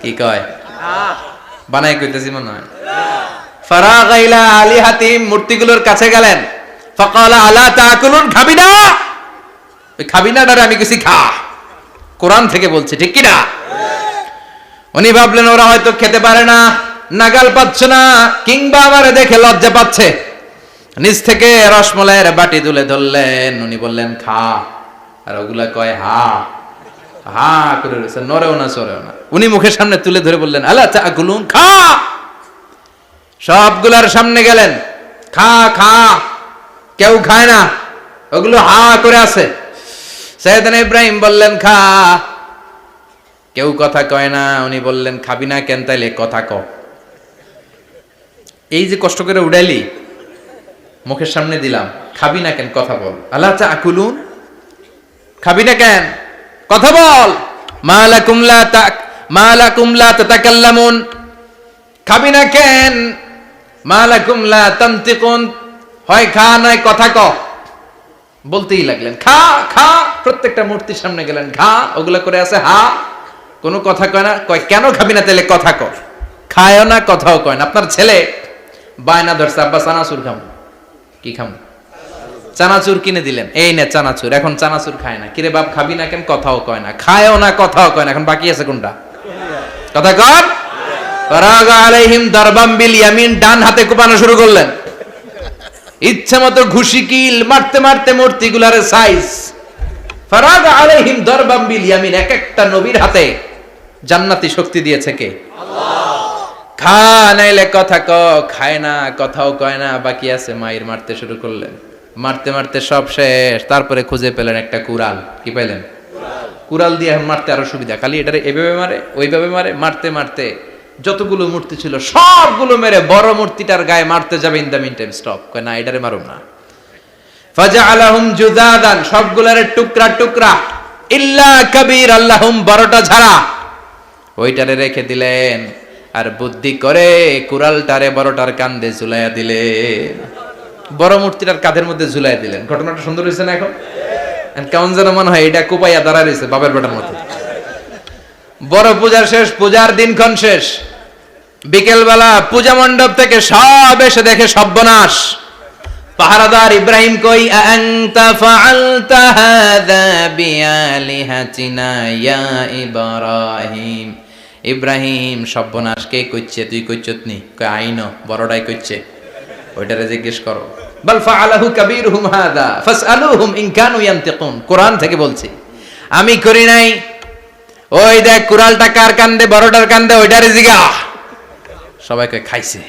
কি কয়? বানাই কইতেছি মনে হয়। ফারাগা ইলা আলিহাতিম, মূর্তিগুলোর কাছে গেলেন। ফাকালা আলা তাকুলুন, খাবি না? ওই খাবি না ডারে আমি কিছু খা, কোরআন থেকে বলছে, ঠিক কি না? উনি ভাবলেন ওরা হয়তো খেতে পারে না, নাগাল পাচ্ছে না, কিংবা আমারে দেখে লজ্জা পাচ্ছে। নিজ থেকে রসমালাইয়ের বাটি তুলে ধরলেন, উনি বললেন খা, আর ওগুলা কয় হা হা করে রয়েছে, নড়েও না সরেও না। উনি মুখের সামনে তুলে ধরে বললেন আলা তাকুলুন, খা। সবগুলার সামনে গেলেন, খা খা, কেউ খায় না, ওগুলো হা করে আছে। সাইয়েদনা ইব্রাহিম বললেন খা, কেউ কথা কয় না। উনি বললেন খাবি না কেন? তাইলে কথা ক। এই যে কষ্ট করে উড়াইলি, মুখের সামনে দিলাম, খাবি না কেন? কথা বল। আলা তাকুলুন, খাবি না কেন? কথা বল। মালাকুম লা তাতাকাল্লামুন, খাবি না কেন? মালাকুম লা তানতিকুন, হয় খা নয় কথা ক। বলতেই লাগলেন খা খা, প্রত্যেকটা মূর্তির সামনে গেলেন, খা, ওগুলা করে আছে হা, কোনো কথা কয় না। কয় কেন খাবি না? তাহলে কথা ক। খায়ও না, কথাও কয় না। আপনার ছেলে বায়না ধরছে, আব্বা চানাচুর খাবো। কি খাবো? চানাচুর কিনে দিলেন, এই নে চানাচুর। এখন চানাচুর খায় না। কিরে বাপ খাবি না কেন? কথাও কয় না। খায়ও না, কথাও কয় না। এখন বাকি আছে কোনটা? কথা কর। ফারাগা আলাইহিম দারবাম বিল ইয়ামিন, ডান হাতে কোপানো শুরু করলেন। ইচ্ছা মতো ঘুষি কিল মারতে মারতে মূর্তিগুলার সাইজ। ফারাগা আলাইহিম দারবাম বিল ইয়ামিন, এক একটা নবীর হাতে জান্নাতি শক্তি দিয়েছে কে? আল্লাহ। খা নাইলে কথা ক, খায় না, কথাও কয় না, বাকি আছে। মায়ের মারতে শুরু করলেন, মারতে মারতে সব শেষ। তারপরে খুঁজে পেলেন একটা কুড়াল। কি পাইলেন? কুড়াল দিয়ে মারতে আরো সুবিধা, খালি এটারে এভাবে মারে, ওইভাবে মারে। মারতে মারতে যতগুলো মূর্তি ছিল সবগুলো মেরে বড় মূর্তিটার গায়ে মারতে যাবে, in the meantime stop, কয় না এটারে মারুম না। ফাজআলাহুম জুদাদান, সবগুলারে টুকরা টুকরা, ইল্লা কাবীর আল্লাহুম, বড়টা ছাড়া ওইটারে রেখে দিলেন। আর বুদ্ধি করে কুড়ালটারে বড়টার কাঁধে ঝুলাইয়া দিলেন, বড় মূর্তিটার কাঁধের মধ্যে ঝুলাইয়া দিলেন। ঘটনাটা সুন্দর হয়েছে না? এখন কেমন যেন মনে হয় এটা কোপাইয়া দাঁড়া রয়েছে বাপের বেটার মতো। বড় পূজার শেষ, পূজার দিনক্ষণ শেষ। বিকেলবেলা পূজা মণ্ডপ থেকে সব এসে দেখে সর্বনাশ। পাহারাদার ইব্রাহিম কই, আনতা ফাআলতা হাযা বিআলিহাতিনা ইয়া ইব্রাহিম। ইব্রাহিম সর্বনাশ কে কইছে? তুই কইছত নি? কই আইনো, বড়টাই কইছে, ওইটারে জিজ্ঞেস করো। বাল ফাআলাহু কাবীরুহুম হাযা ফাসআলুহুম ইন কানু ইয়ানতিকুন, কোরআন থেকে বলছি, আমি করি নাই। ওই দেখ কুড়ালটা কার কান্দে? বড়টার কান্দে, ওইটারে জিগা। সবাই কয় খাইছে।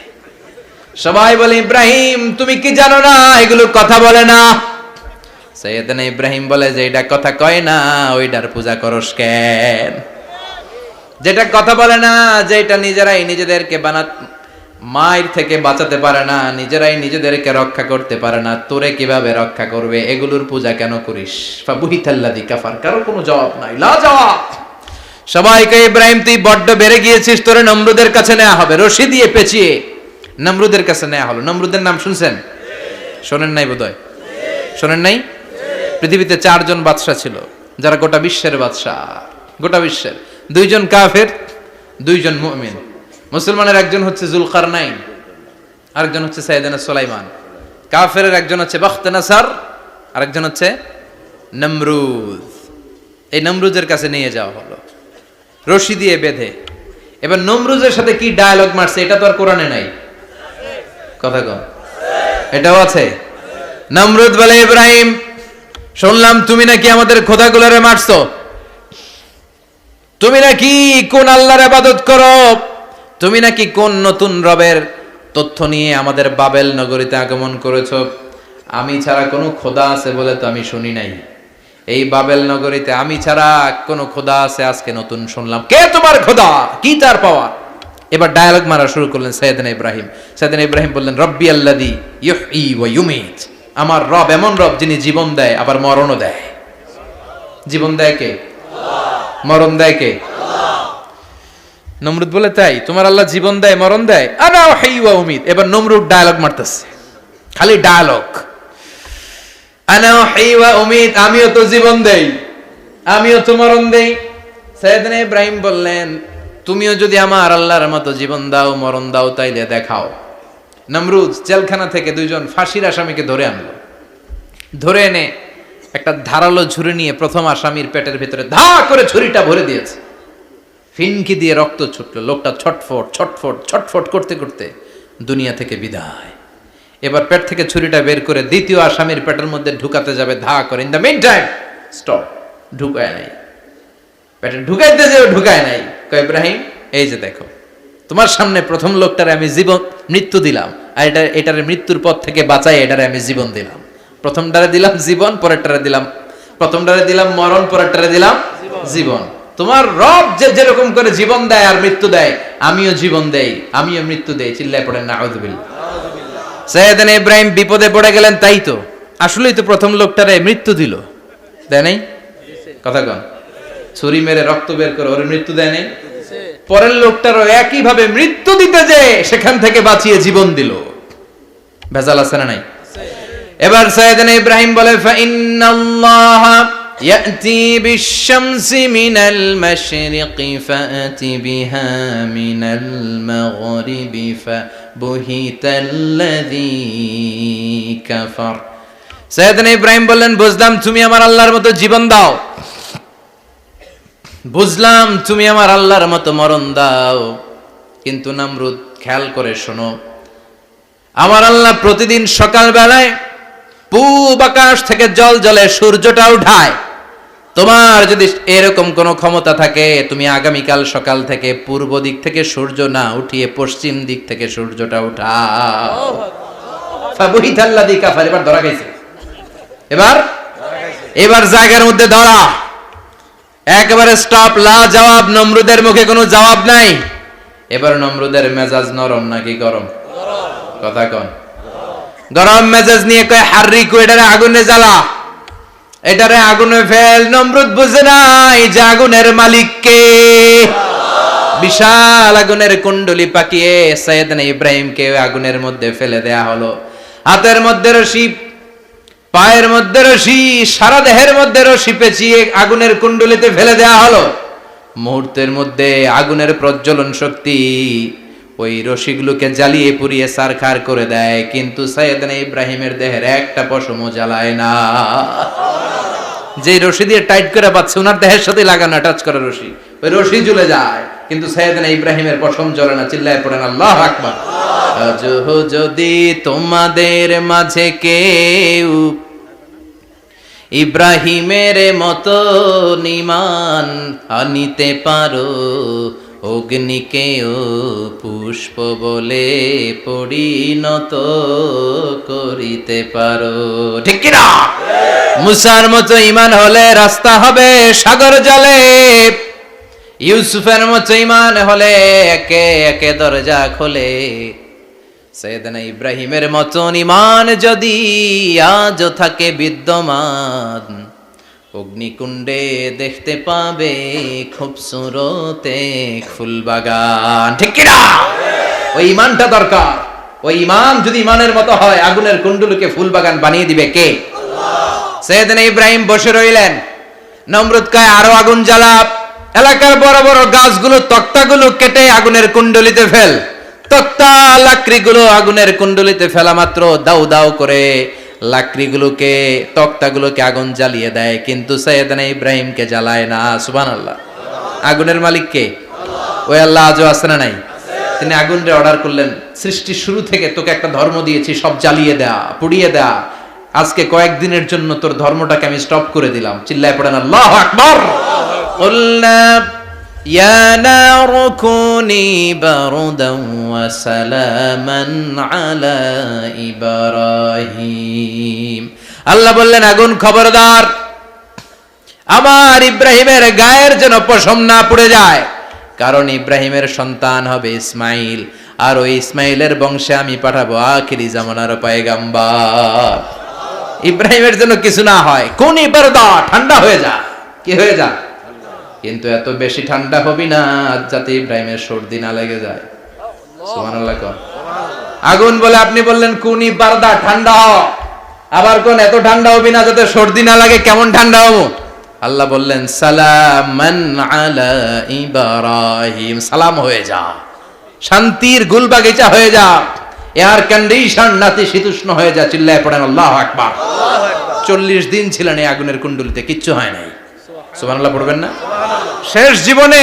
সবাই বলে ইব্রাহিম তুমি কি জানো না এগুলো কথা বলে না? সাইয়েদনা ইব্রাহিম বলে যে এটা কথা কয় না, ওইটার পূজা করস কেন? যেটা কথা বলে না, যেটা নিজেরাই নিজেদেরকে মায়ের থেকে বাঁচাতে পারে না, নিজেরাই নিজেদেরকে রক্ষা করতে পারে না, তোরে কিভাবে রক্ষা করবে? এগুলোর পূজা কেন করিস? ফাবুহিতাল্লাযী কাফার, কারো কোনো জবাব নাই, লা জবাব। সবাইকে ইব্রাহিম তুই বড্ড বেড়ে গিয়েছিস, তোরে নমরুদের কাছে নেওয়া হবে, রশি দিয়ে পেঁচিয়ে নমরুদের কাছে নেওয়া হলো। নমরুদের নাম শুনছেন? শোনেন নাই বোধহয়, শোনেন নাই? পৃথিবীতে 4 জন বাদশা ছিল যারা গোটা বিশ্বের বাদশা, গোটা বিশ্বের। 2 জন কাফের, 2 জন মুমিন। মুসলমানের একজন হচ্ছে যুলকারনাইন, আরেকজন হচ্ছে সাইয়েদনা সুলাইমান। কাফেরের একজন হচ্ছে বাখতানাসার, আরেকজন হচ্ছে নমরুদ। এই নমরুদের কাছে নিয়ে যাওয়া হলো রশি দিয়ে বেঁধে। এবার নমরুদের সাথে কি ডায়ালগ মারছে এটা তো আর কোরআনে নাই, কথা কম, এটাও আছে। নমরুদ বলে, ইব্রাহিম শুনলাম তুমি নাকি আমাদের খোদাগুলোরে মারছো, তুমি নাকি কোন আল্লাহর ইবাদত করো, তুমি নাকি কোন নতুন রবের তথ্য নিয়ে আমাদের বাবেল নগরীতে আগমন করেছো। আমি ছাড়া কোনো খোদা আছে বলে তো আমি শুনি নাই, এই বাবেল নগরীতে আমি ছাড়া কোনো খোদা আছে আজকে নতুন শুনলাম। কে তোমার খোদা, কি তার পাওয়া? এবার ডায়ালগ মারা শুরু করলেন সাইয়েদনা ইব্রাহিম। সাইয়েদনা ইব্রাহিম বললেন, রব্বি আল্লাযী ইউহয়ী ওয়া ইউমীত, আমার রব এমন রব যিনি জীবন দেয় আবার মরণও দেয়। জীবন দেয় কে? আল্লাহ। মরণ দেয় কে? আল্লাহ। নমরুদ বলে, তাই তোমার আল্লাহ জীবন দেয় মরণ দেয়? আনা উহয়ী ওয়া উমীত। এবার নমরুদ ডায়ালগ মারতেছে, খালি ডায়ালগ, আনা উহয়ী ওয়া উমীত, আমিও তো জীবন দেই, আমিও তো মরণ দেই। সাইয়েদনা ইব্রাহিম বললেন, তুমিও যদি আমার আল্লাহর মতো জীবন দাও মরণ দাও তাইলে দেখাও। নমরুদ জেলখানা থেকে 2 জন ফাঁসির আসামিকে ধরে আনলো। ধরে এনে একটা ধারালো ছুরি নিয়ে প্রথম আসামির পেটের ভিতরে ধা করে ছুরিটা ভরে দিয়েছে। ফিনকি দিয়ে রক্ত ছুটলো। লোকটা ছটফট ছটফট ছটফট করতে করতে দুনিয়া থেকে বিদায়। এবার পেট থেকে ছুরিটা বের করে দ্বিতীয় আসামির পেটের মধ্যে ঢুকাতে যাবে ধা করে। In the meantime stop, ঢুকায় নাই, পেটে ঢুকাইতে যে ঢুকায় নাই। কয়, ইব্রাহিম এই যে দেখো, তোমার সামনে প্রথম লোকটারে আমি জীবন মৃত্যু দিলাম, আর এটারে মৃত্যুর পথ থেকে বাঁচাই এটারে আমি জীবন দিলাম। প্রথমটারে দিলাম জীবন, পরেরটারে দিলাম, প্রথমটারে দিলাম মরণ, পরেরটারে দিলাম জীবন। তোমার রব যে যেরকম করে জীবন দেয় আর মৃত্যু দেয়, আমিও জীবন দেই আমিও মৃত্যু দেই। চিল্লায় পড়েন নাউযুবিল্লাহ। সাইয়েদনা ইব্রাহিম বিপদে পড়ে গেলেন। তাই তো, আসলেই তো প্রথম লোকটারে মৃত্যু দিল, দেয় নাই? কথা কন, ছুরি মেরে রক্ত বের করে ওরে মৃত্যু দেয় নাই? পরের লোকটারও একই ভাবে মৃত্যু দিতে যে সেখান থেকে বাঁচিয়ে জীবন দিল। ভেজাল আছে না নাই? এবার সাইয়েদনা ইব্রাহিম বলে, ফাইন্নাল্লাহা ইয়াতি বিশ-শামসি মিনাল মাশরিকি ফাতি বিহা মিনাল মাগরিবি ফাবুহিতাল্লাযী কাফার। সাইয়েদনা ইব্রাহিম বললেন, বুঝলাম তুমি আমার আল্লাহর মতো জীবন দাও, বুঝলাম তুমি আমার আল্লাহর মতো মরণ দাও, কিন্তু নমরুদ খেয়াল করে শোনো, আমার আল্লাহ প্রতিদিন সকাল বেলায় পূব আকাশ থেকে জল জলে সূর্যটা উঠায়। তোমার যদি এরকম কোনো ক্ষমতা থাকে, তুমি আগামীকাল সকাল থেকে পূর্ব দিক থেকে সূর্য না উঠিয়ে পশ্চিম দিক থেকে সূর্যটা উঠাও। ফাবুহিতাল্লাযী কাফার। এবার ধরা গেছে, এবার জায়গার মধ্যে ধরা, একেবারে স্টপ, লা জবাব। নমরুদের মুখে কোনো জবাব নাই। এবার নমরুদের মেজাজ নরম নাকি গরম? কথা কন। গরম মেজাজ নিয়ে কয়, হাররিকু, এটারে আগুনে জ্বালা, এটারে আগুনে ফেল। নমরুদ বুঝে নাই যে আগুনের মালিক কে। বিশাল আগুনের কুণ্ডলি পাকিয়ে সাইয়েদনা ইব্রাহিমকে আগুনের মধ্যে ফেলে দেয়া হলো। হাতের মধ্যে রশি, পায়ের মধ্যে রশি, সারা দেহের মধ্যে রশি পেঁচিয়ে আগুনের কুণ্ডলিতে ফেলে দেয়া হলো। মুহূর্তের মধ্যে আগুনের প্রজ্বলন শক্তি ওই রশিগুলোকে জ্বালিয়ে পুড়িয়ে সারখার করে দেয়, কিন্তু সাইয়েদনা ইব্রাহিমের দেহের একটা পশমও জ্বালায় না। যে রশি দিয়ে টাইট করে বাঁধছে, ওনার দেহের সাথে লাগানো টাচ করা রশি, ওই রশি জ্বলে যায়, কিন্তু সাইয়েদনা ইব্রাহিমের পশম জ্বলে না। চিল্লায় পড়েন আল্লাহু আকবার। যদি তোমাদের মাঝে কেউ ইব্রাহিমের মতো ঈমান আনিতে পারো, অগ্নিকেও পুষ্প বলে পরিণত করিতে পারো। ঠিক কিনা? মুসার মতো ঈমান হলে রাস্তা হবে সাগর জলে, ইউসুফের মতো ঈমান হলে একে একে দরজা খোলে। সাইয়েদনা ইব্রাহিমের মতন ঈমান যদি আজও থাকে বিদ্যমান, অগ্নিকুণ্ডে দেখতে পাবে খুবসুরত এক ফুলবাগান। ঠিক কি না? ওই ঈমানটা দরকার। ওই ঈমান যদি ঈমানের মতো হয়, আগুনের কুণ্ডলকে ফুলবাগান বানিয়ে দিবে কে? আল্লাহ। সাইয়েদনা ইব্রাহিম বসে রইলেন। নমরুদ কয় আরো আগুন জ্বালা, এলাকার বড় বড় গাছগুলো তক্তাগুলো কেটে আগুনের কুণ্ডলিতে ফেল। তক্তা লাকড়িগুলো আগুনের কুণ্ডলিতে ফেলা মাত্র দাউ দাউ করে লাকড়িগুলোকে তক্তাগুলোকে আগুন জ্বালিয়ে দেয়, কিন্তু সাইয়েদনা ইব্রাহিমকে জ্বালায় না। সুবহানাল্লাহ। আগুনের মালিক কে? ওই আল্লাহ আজও আছে না নাই? তিনি আগুনরে অর্ডার করলেন, সৃষ্টির শুরু থেকে তোকে একটা ধর্ম দিয়েছি, সব জ্বালিয়ে দেয়া, পুড়িয়ে দেয়া, আজকে কয়েকদিনের জন্য তোর ধর্মটাকে আমি স্টপ করে দিলাম। চিল্লায় পড়েন আল্লাহু আকবার। কুলনা ইয়া নারু কুনি বারদান ওয়া সালামান আলা ইব্রাহিম। আল্লাহ বললেন আগুন খবরদার, আমার ইব্রাহিমের গায়ের যেন পশম না পুড়ে যায়, কারণ ইব্রাহিমের সন্তান হবে ইসমাইল, আর ওই ইসমাইলের বংশে আমি পাঠাবো আখিরি জামানার পয়গাম্বর। ইব্রাহিমের জন্য কিছু না হয়, কোন বারদা, ঠান্ডা হয়ে যা। কি হয়ে যা? কিন্তু এত বেশি ঠান্ডা হবি না যাতে ইব্রাহিমের সর্দি না লেগে যায়। সুবহানাল্লাহ। আগুন বলে আপনি বললেন কোনি বারদা, ঠান্ডা হ, আবার কোন এত ঠান্ডা হবি না যাতে সর্দি না লাগে। কেমন ঠান্ডা হবো? আল্লাহ বললেন সালামান আলা ইব্রাহিম, সালাম হয়ে যা, শান্তির গুলবাগিচা হয়ে যা, এয়ার কন্ডিশন নাতি শীতুষ্ণ হয়ে যা। চিল্লায় পড়েন আল্লাহু আকবার। 40 দিন ছিলেন এই আগুনের কুণ্ডলিতে, কিচ্ছু হয় নাই। সুবহানাল্লাহ পড়বেন না? শেষ জীবনে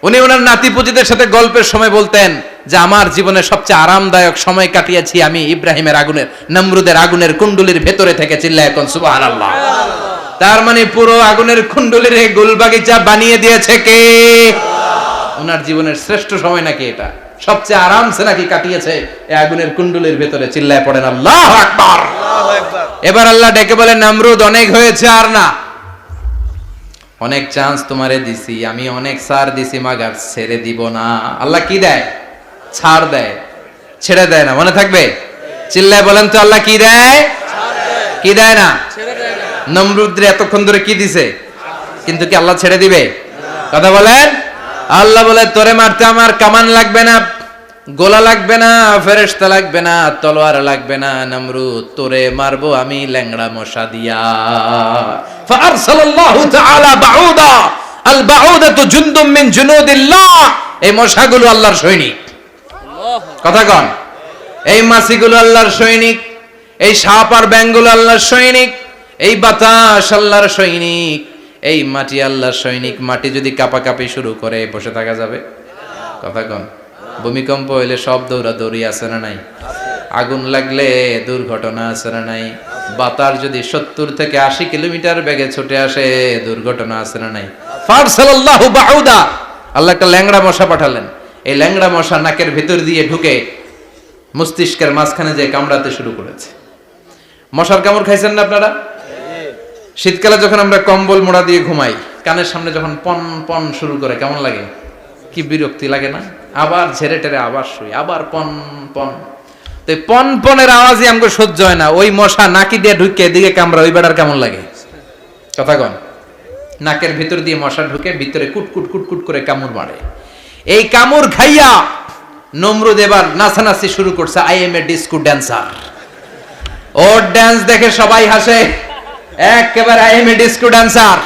উনি ওনার নাতি পুতিদের সাথে গল্পের সময় বলতেন যে আমার জীবনে সবচেয়ে আরামদায়ক সময় কাটিয়েছি আমি ইব্রাহিমের আগুনের, নমরুদের আগুনের কুণ্ডলির ভেতরে থেকে। চিল্লায় এখন সুবহানাল্লাহ। তার মানে পুরো আগুনের কুণ্ডলির এই গুলবাগিচা বানিয়ে দিয়েছে কে? ওনার জীবনের শ্রেষ্ঠ সময় নাকি এটা, সবচেয়ে আরামসে নাকি কাটিয়েছে এই আগুনের কুণ্ডলির ভেতরে। চিল্লায় পড়েন আল্লাহু আকবার। এবার আল্লাহ ডেকে বলেন নমরুদ অনেক হয়েছে, আর না, অনেক চান্স তোমারে দিছি আমি, অনেক ছাড় দিছি, মাগার ছেড়ে দিব না। আল্লাহ কি দেয়? ছাড় দেয়, ছেড়ে দেয় না। মনে থাকবে? চিল্লায় বলেন তো আল্লাহ কি দেয়? কি দেয় না? নমরুদরে এতক্ষণ ধরে কি দিছে, কিন্তু কি আল্লাহ ছেড়ে দিবে? কথা বলেন। আল্লাহ বলে তোরে মারতে আমার কামান লাগবে না, গোলা লাগবে না, ফেরেশতা লাগবে না, তলোয়ার লাগবে না। নমরুদ তোরে মারবো আমি ল্যাংড়া মশা দিয়া। ফাআরসালাল্লাহু তাআলা বাউদা, আল বাউদাতু জুনদুম মিন জুনুদিল্লাহ। এই মশাগুলো আল্লাহর সৈনিক। কথা কন। এই মাছিগুলো আল্লাহর সৈনিক, এই সাপ আর ব্যাঙগুলো আল্লাহর সৈনিক, এই বাতাস আল্লাহর সৈনিক, এই মাটি আল্লাহর সৈনিক। মাটি যদি কাঁপাকাঁপি শুরু করে বসে থাকা যাবে? কথা কন। ভূমিকম্প হইলে সব দৌড়াদৌড়ি আছে না নাই? আগুন লাগলে দুর্ঘটনা আছে না নাই? বাতাস যদি 70 থেকে 80 কিলোমিটার বেগে ছুটে আসে দুর্ঘটনা আছে না নাই? ফারসালাল্লাহু বাউদা, আল্লাহ একটা ল্যাংড়া মশা পাঠালেন। এই ল্যাংড়া মশা নাকের ভিতর দিয়ে ঢুকে মস্তিষ্কের মাঝখানে যে কামড়াতে শুরু করেছে। মশার কামড় খাইছেন না আপনারা? শীতকালে যখন আমরা কম্বল মোড়া দিয়ে ঘুমাই, কানের সামনে যখন পন পন শুরু করে কেমন লাগে? কি বিরক্তি লাগে না? আবার ঝেড়ে টেরে আবার শুই, আবার পন পন। তো পন পনের আওয়াজই আমাকে সহ্য হয় না। ওই মশা নাকি দিয়ে ঢুকে এদিকে কামড়া, ওই বেড়ার কেমন লাগে? কথা কন। নাকের ভিতর দিয়ে মশা ঢুকে ভিতরে কুটকুট কুটকুট করে কামড় মারে। এই কামড় খাইয়া নমরুদ এবার নাচানাচি শুরু করছে। I M A disco dancer. Or dance দেখে সবাই হাসে, একেবারে I M A disco dancer.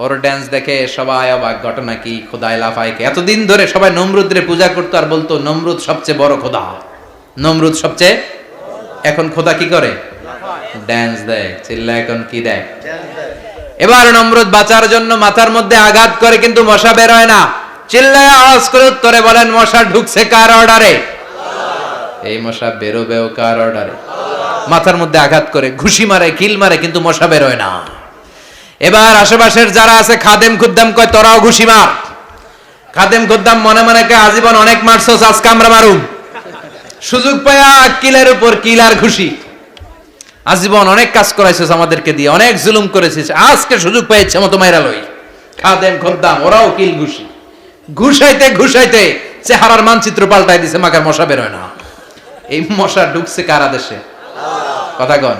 Or dance দেখে সবাই অবাক। ঘটনা কি? খোদায় লাফাইকে। এতদিন ধরে সবাই নমরুদরে পূজা করতো আর বলতো নমরুদ সবচেয়ে বড় খোদা, নমরুদ সবচেয়ে। এখন খোদা কি করে? ড্যান্স দেয়। চিল্লা এখন কি দেয়? এবার নমরুদ বাঁচার জন্য মাথার মধ্যে আঘাত করে, কিন্তু মশা বের হয় না। চিল্লায় আওয়াজ করে উত্তরে বলেন মশা ঢুকছে কার অর্ডারে? এই মশা বেরোবেও কার অর্ডারে? মাথার মধ্যে আঘাত করে ঘুষি মারে, কিল মারে, কিন্তু মশা বের হয় না। এবার আশেপাশের যারা আছে খাদেম খুদ্দাম কয় তোরাও ঘুষি মার। খাদেম খুদ্দাম মনে মনে কয় আজীবন অনেক মারছস, আজকে আমরা মারুম। সুযোগ পায়া কিলের উপর কিল আর ঘুষি। আজীবন অনেক কাজ করাইছিস আমাদেরকে দিয়ে, অনেক জুলুম করেছিস, আজকে সুযোগ পেয়েছে মতো মাইরা লই। খাদেম খুদ্দাম ওরাও কিল ঘুষি। ঘুষাইতে ঘুষাইতে চেহারার মানচিত্র পাল্টাই দিছে, মাকার মশা বের হয় না। এই মশা ঢুকছে কার আদেশে? কথা কন।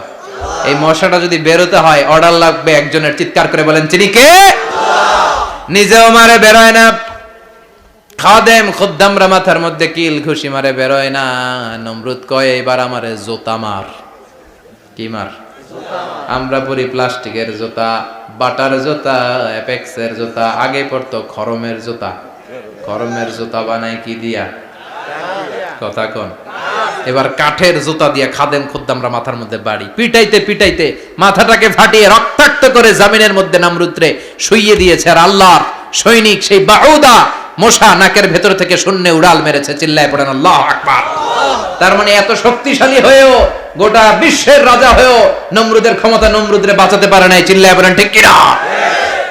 এই মশাটা যদি বেরোতে হয় অর্ডার লাগবে একজনের। চিৎকার করে বলেন তিনি কে? নিজেও মারে, বেরোয় না। খাদেম খুদ্দামরা মাথার মধ্যে কিল ঘুষি মারে, বেরোয় না। নমরুদ কয় এবার আমারে জোতা মার। কি মার? আমরা পরি প্লাস্টিকের জুতা, বাটার জুতা, অ্যাপেক্সের জুতা, আগে পড়তো খরমের জুতা। খরমের জুতা বানায় কি দিয়া? কথা কোন? এবার কাঠের জুতা দিয়া খাদেম খুদ্দামরা মাথার মধ্যে বাড়ি পিটাইতে পিটাইতে মাথাটাকে ফাটিয়ে রক্তাক্ত করে জামিনের মধ্যে নামরুদ্রে শুইয়ে দিয়েছে। আর আল্লাহর সৈনিক সেই বাউদা মশা নাকের ভেতর থেকে শূন্যে উড়াল মেরেছে। চিল্লায় পড়েন আল্লাহু আকবার। তার মানে এত শক্তিশালী হয়েও, গোটা বিশ্বের রাজা হয়েও নমরুদের ক্ষমতা নমরুদরে বাঁচাতে পারে নাই। চিল্লায় পড়েন ঠিক কিনা?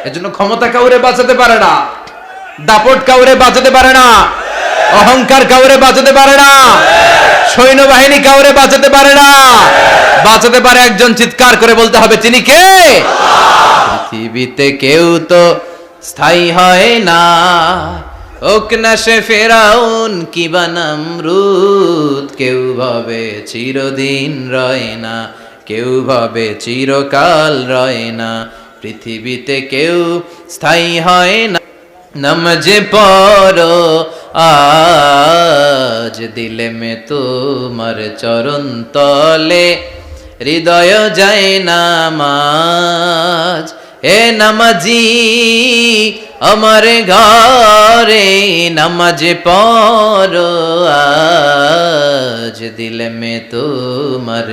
এজন্য ক্ষমতা কাউরে বাঁচাতে পারে না, দাপট কাউরে বাঁচাতে পারে না, অহংকার কাউরে বাঁচাতে পারে না, সৈন্যবাহিনী কাউরে বাঁচাতে পারে না। বাঁচাতে পারে একজন। চিৎকার করে বলতে হবে তিনি কে? পৃথিবীতে কেউ তো স্থায়ী হয় না, হোক না সে ফেরাউন কিবা নমরুদ। কেউ ভাবে চিরদিন রয় না, কেউ ভাবে চিরকাল রয় না। পৃথিবীতে কেউ স্থায়ী হয় না। নমজে পড়ো আজ দিলে মে তোমার চরণ তলে, হৃদয় যায় নামাজ। হে নামাজি আমার ঘরে, নামাজে পড়ো আজ দিলে মে তোমার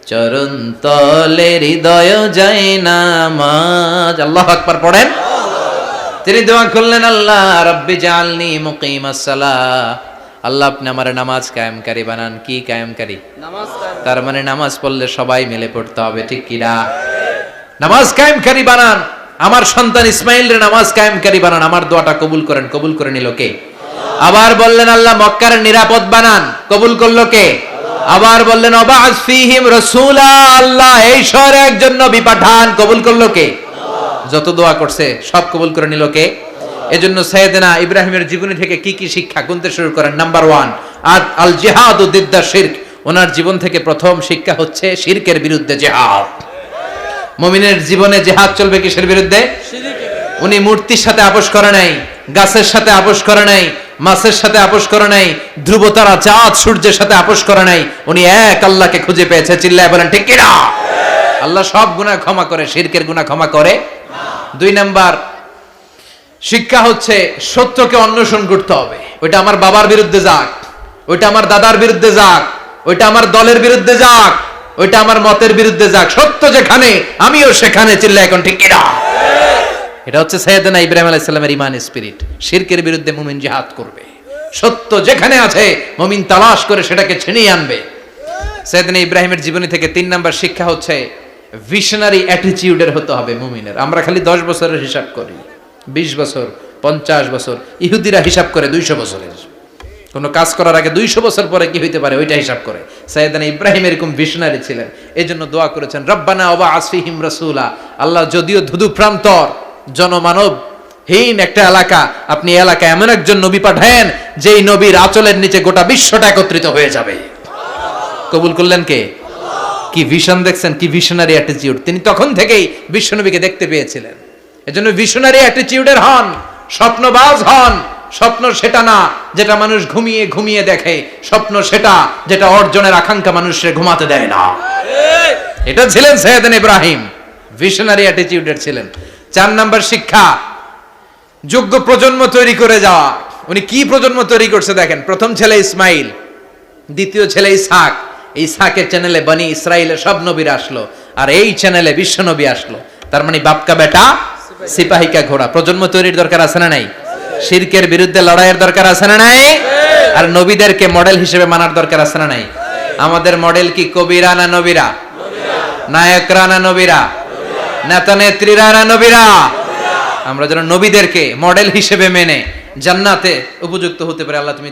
চরণ তলে, হৃদয় যায় নামাজ। আল্লাহু আকবার পড়েন। তিনি দোয়া করলেন, আল্লাহ রব্বি জাআলনি মুকিমাস সালাহ। আল্লাহ আপনি আমার নামাজ কায়েমকারী বানান। কি কায়েমকারী? নামাজ। তার মানে নামাজ পড়লে সবাই মিলে পড়তে হবে, ঠিক কি না? নামাজ কায়েমকারী বানান। আমার সন্তান ইসমাইলের নামাজ কায়েমকারী বানান। আমার দোয়াটা কবুল করেন। কবুল করে নিল কে? আবার বললেন আল্লাহ মক্কার নিরাপদ বানান। কবুল করলো কে? আবার বললেন ওয়াবা'আস ফীহিম রাসূলা। আল্লাহ এই শহরে একজন নবী পাঠান। কবুল করলো কে? যত দোয়া করছে সব কবুল করে নিল কে? এজন্য সাইয়েদনা ইব্রাহিমের জীবনী থেকে কি কি শিক্ষা গুনতে শুরু করেন। নাম্বার 1, আল জিহাদু দিদ্দা শিরক। ওনার জীবন থেকে প্রথম শিক্ষা হচ্ছে শিরকের বিরুদ্ধে জিহাদ। মুমিনের জীবনে জিহাদ চলবে কিসের বিরুদ্ধে? উনি মূর্তির সাথে আপোষ করে নাই, গাছের সাথে আপোষ করে নাই, মাছের সাথে আপোষ করে নাই, ধ্রুব তারা চাঁদ সূর্যের সাথে আপোষ করে নাই। উনি এক আল্লাহকে খুঁজে পেয়েছে। চিল্লায় বলেন ঠিক কি না? আল্লাহ সব গুনাহ ক্ষমা করে, শিরকের গুনাহ ক্ষমা করে। 2 নাম্বার শিক্ষা হচ্ছে সত্যকে অন্বেষণ করতে হবে। ওইটা আমার বাবার বিরুদ্ধে যাক, ওইটা আমার দাদার বিরুদ্ধে যাক, ওইটা আমার দলের বিরুদ্ধে যাক, ওইটা আমার মতের বিরুদ্ধে যাক, সত্য যেখানে আমিও সেখানে। চিল্লায় এখন ঠিক কি না? এটা হচ্ছে সাইয়েদনা ইব্রাহিম আলাইহিস সালামের ঈমান স্পিরিট। শিরকের বিরুদ্ধে মুমিন জিহাদ করবে। সত্য যেখানে আছে মুমিন তালাশ করে সেটাকে ছিনিয়ে আনবে। সাইয়েদনা ইব্রাহিমের জীবনী থেকে 3 নাম্বার শিক্ষা হচ্ছে ভিশনারি অ্যাটিটিউডের হতে হবে মুমিনের। আমরা খালি 10 বছরের হিসাব করি, 20 বছর, 50 বছর। ইহুদিরা হিসাব করে 200 বছরের। কোন কাজ করার আগে 200 বছর পরে কি হইতে পারে ওইটা হিসাব করে। সাইয়েদনা ইব্রাহিম এরকম ভিশনারি ছিলেন। এজন্য দোয়া করেছেন রব্বানা ওয়াবা'আস ফীহিম রাসূলা। আল্লাহ যদিও ধুধু প্রান্তর জনমানব হীন একটা এলাকা, আপনি এলাকায় এমন একজন নবী পাঠায়েন যেই নবীর আঁচলের নিচে গোটা বিশ্বটা একত্রিত হয়ে যাবে। কবুল করলেন কে? কি ভিশন দেখছেন, কি ভিশনারি অ্যাটিটিউড। তিনি তখন থেকেই বিশ্বনবীকে দেখতে পেয়েছিলেন। এজন্য ভিশনারি অ্যাটিটিউডের হন, স্বপ্নবাজ হন। স্বপ্ন সেটা না যেটা মানুষ ঘুমিয়ে ঘুমিয়ে দেখে, স্বপ্ন সেটা যেটা অর্জনের আকাঙ্ক্ষা মানুষের ঘুমাতে দেয় না। এটা ছিলেন সাইয়েদনা ইব্রাহিম, ভিশনারি অ্যাটিটিউডের ছিলেন। 4 নাম্বার শিক্ষা যোগ্য প্রজন্ম তৈরি করে যাওয়া। উনি কি প্রজন্ম তৈরি করছে দেখেন। প্রথম ছেলে ইসমাইল, দ্বিতীয় ছেলে ইসহাক। ইসহাকের চ্যানেলে বনি ইসরাইলের সব নবীরা আসলো, আর এই চ্যানেলে বিশ্ব নবী আসলো। তার মানে বাপকা বেটা সিপাহিকা ঘোড়া। প্রজন্ম তৈরির দরকার আছে না নাই? শিরকের বিরুদ্ধে লড়াইয়ের দরকার আছে না নাই? আর নবীদেরকে মডেল হিসেবে মানার দরকার আছে না নাই? আমাদের মডেল কি কবিরা না নবীরা? নায়করা না নবীরা? নেতা নেত্রীরা না নবীরা? আমরা যেন নবীদেরকে মডেল হিসেবে মেনে জান্নাতে উপযুক্ত হতে পারে। আল্লাহ তুমি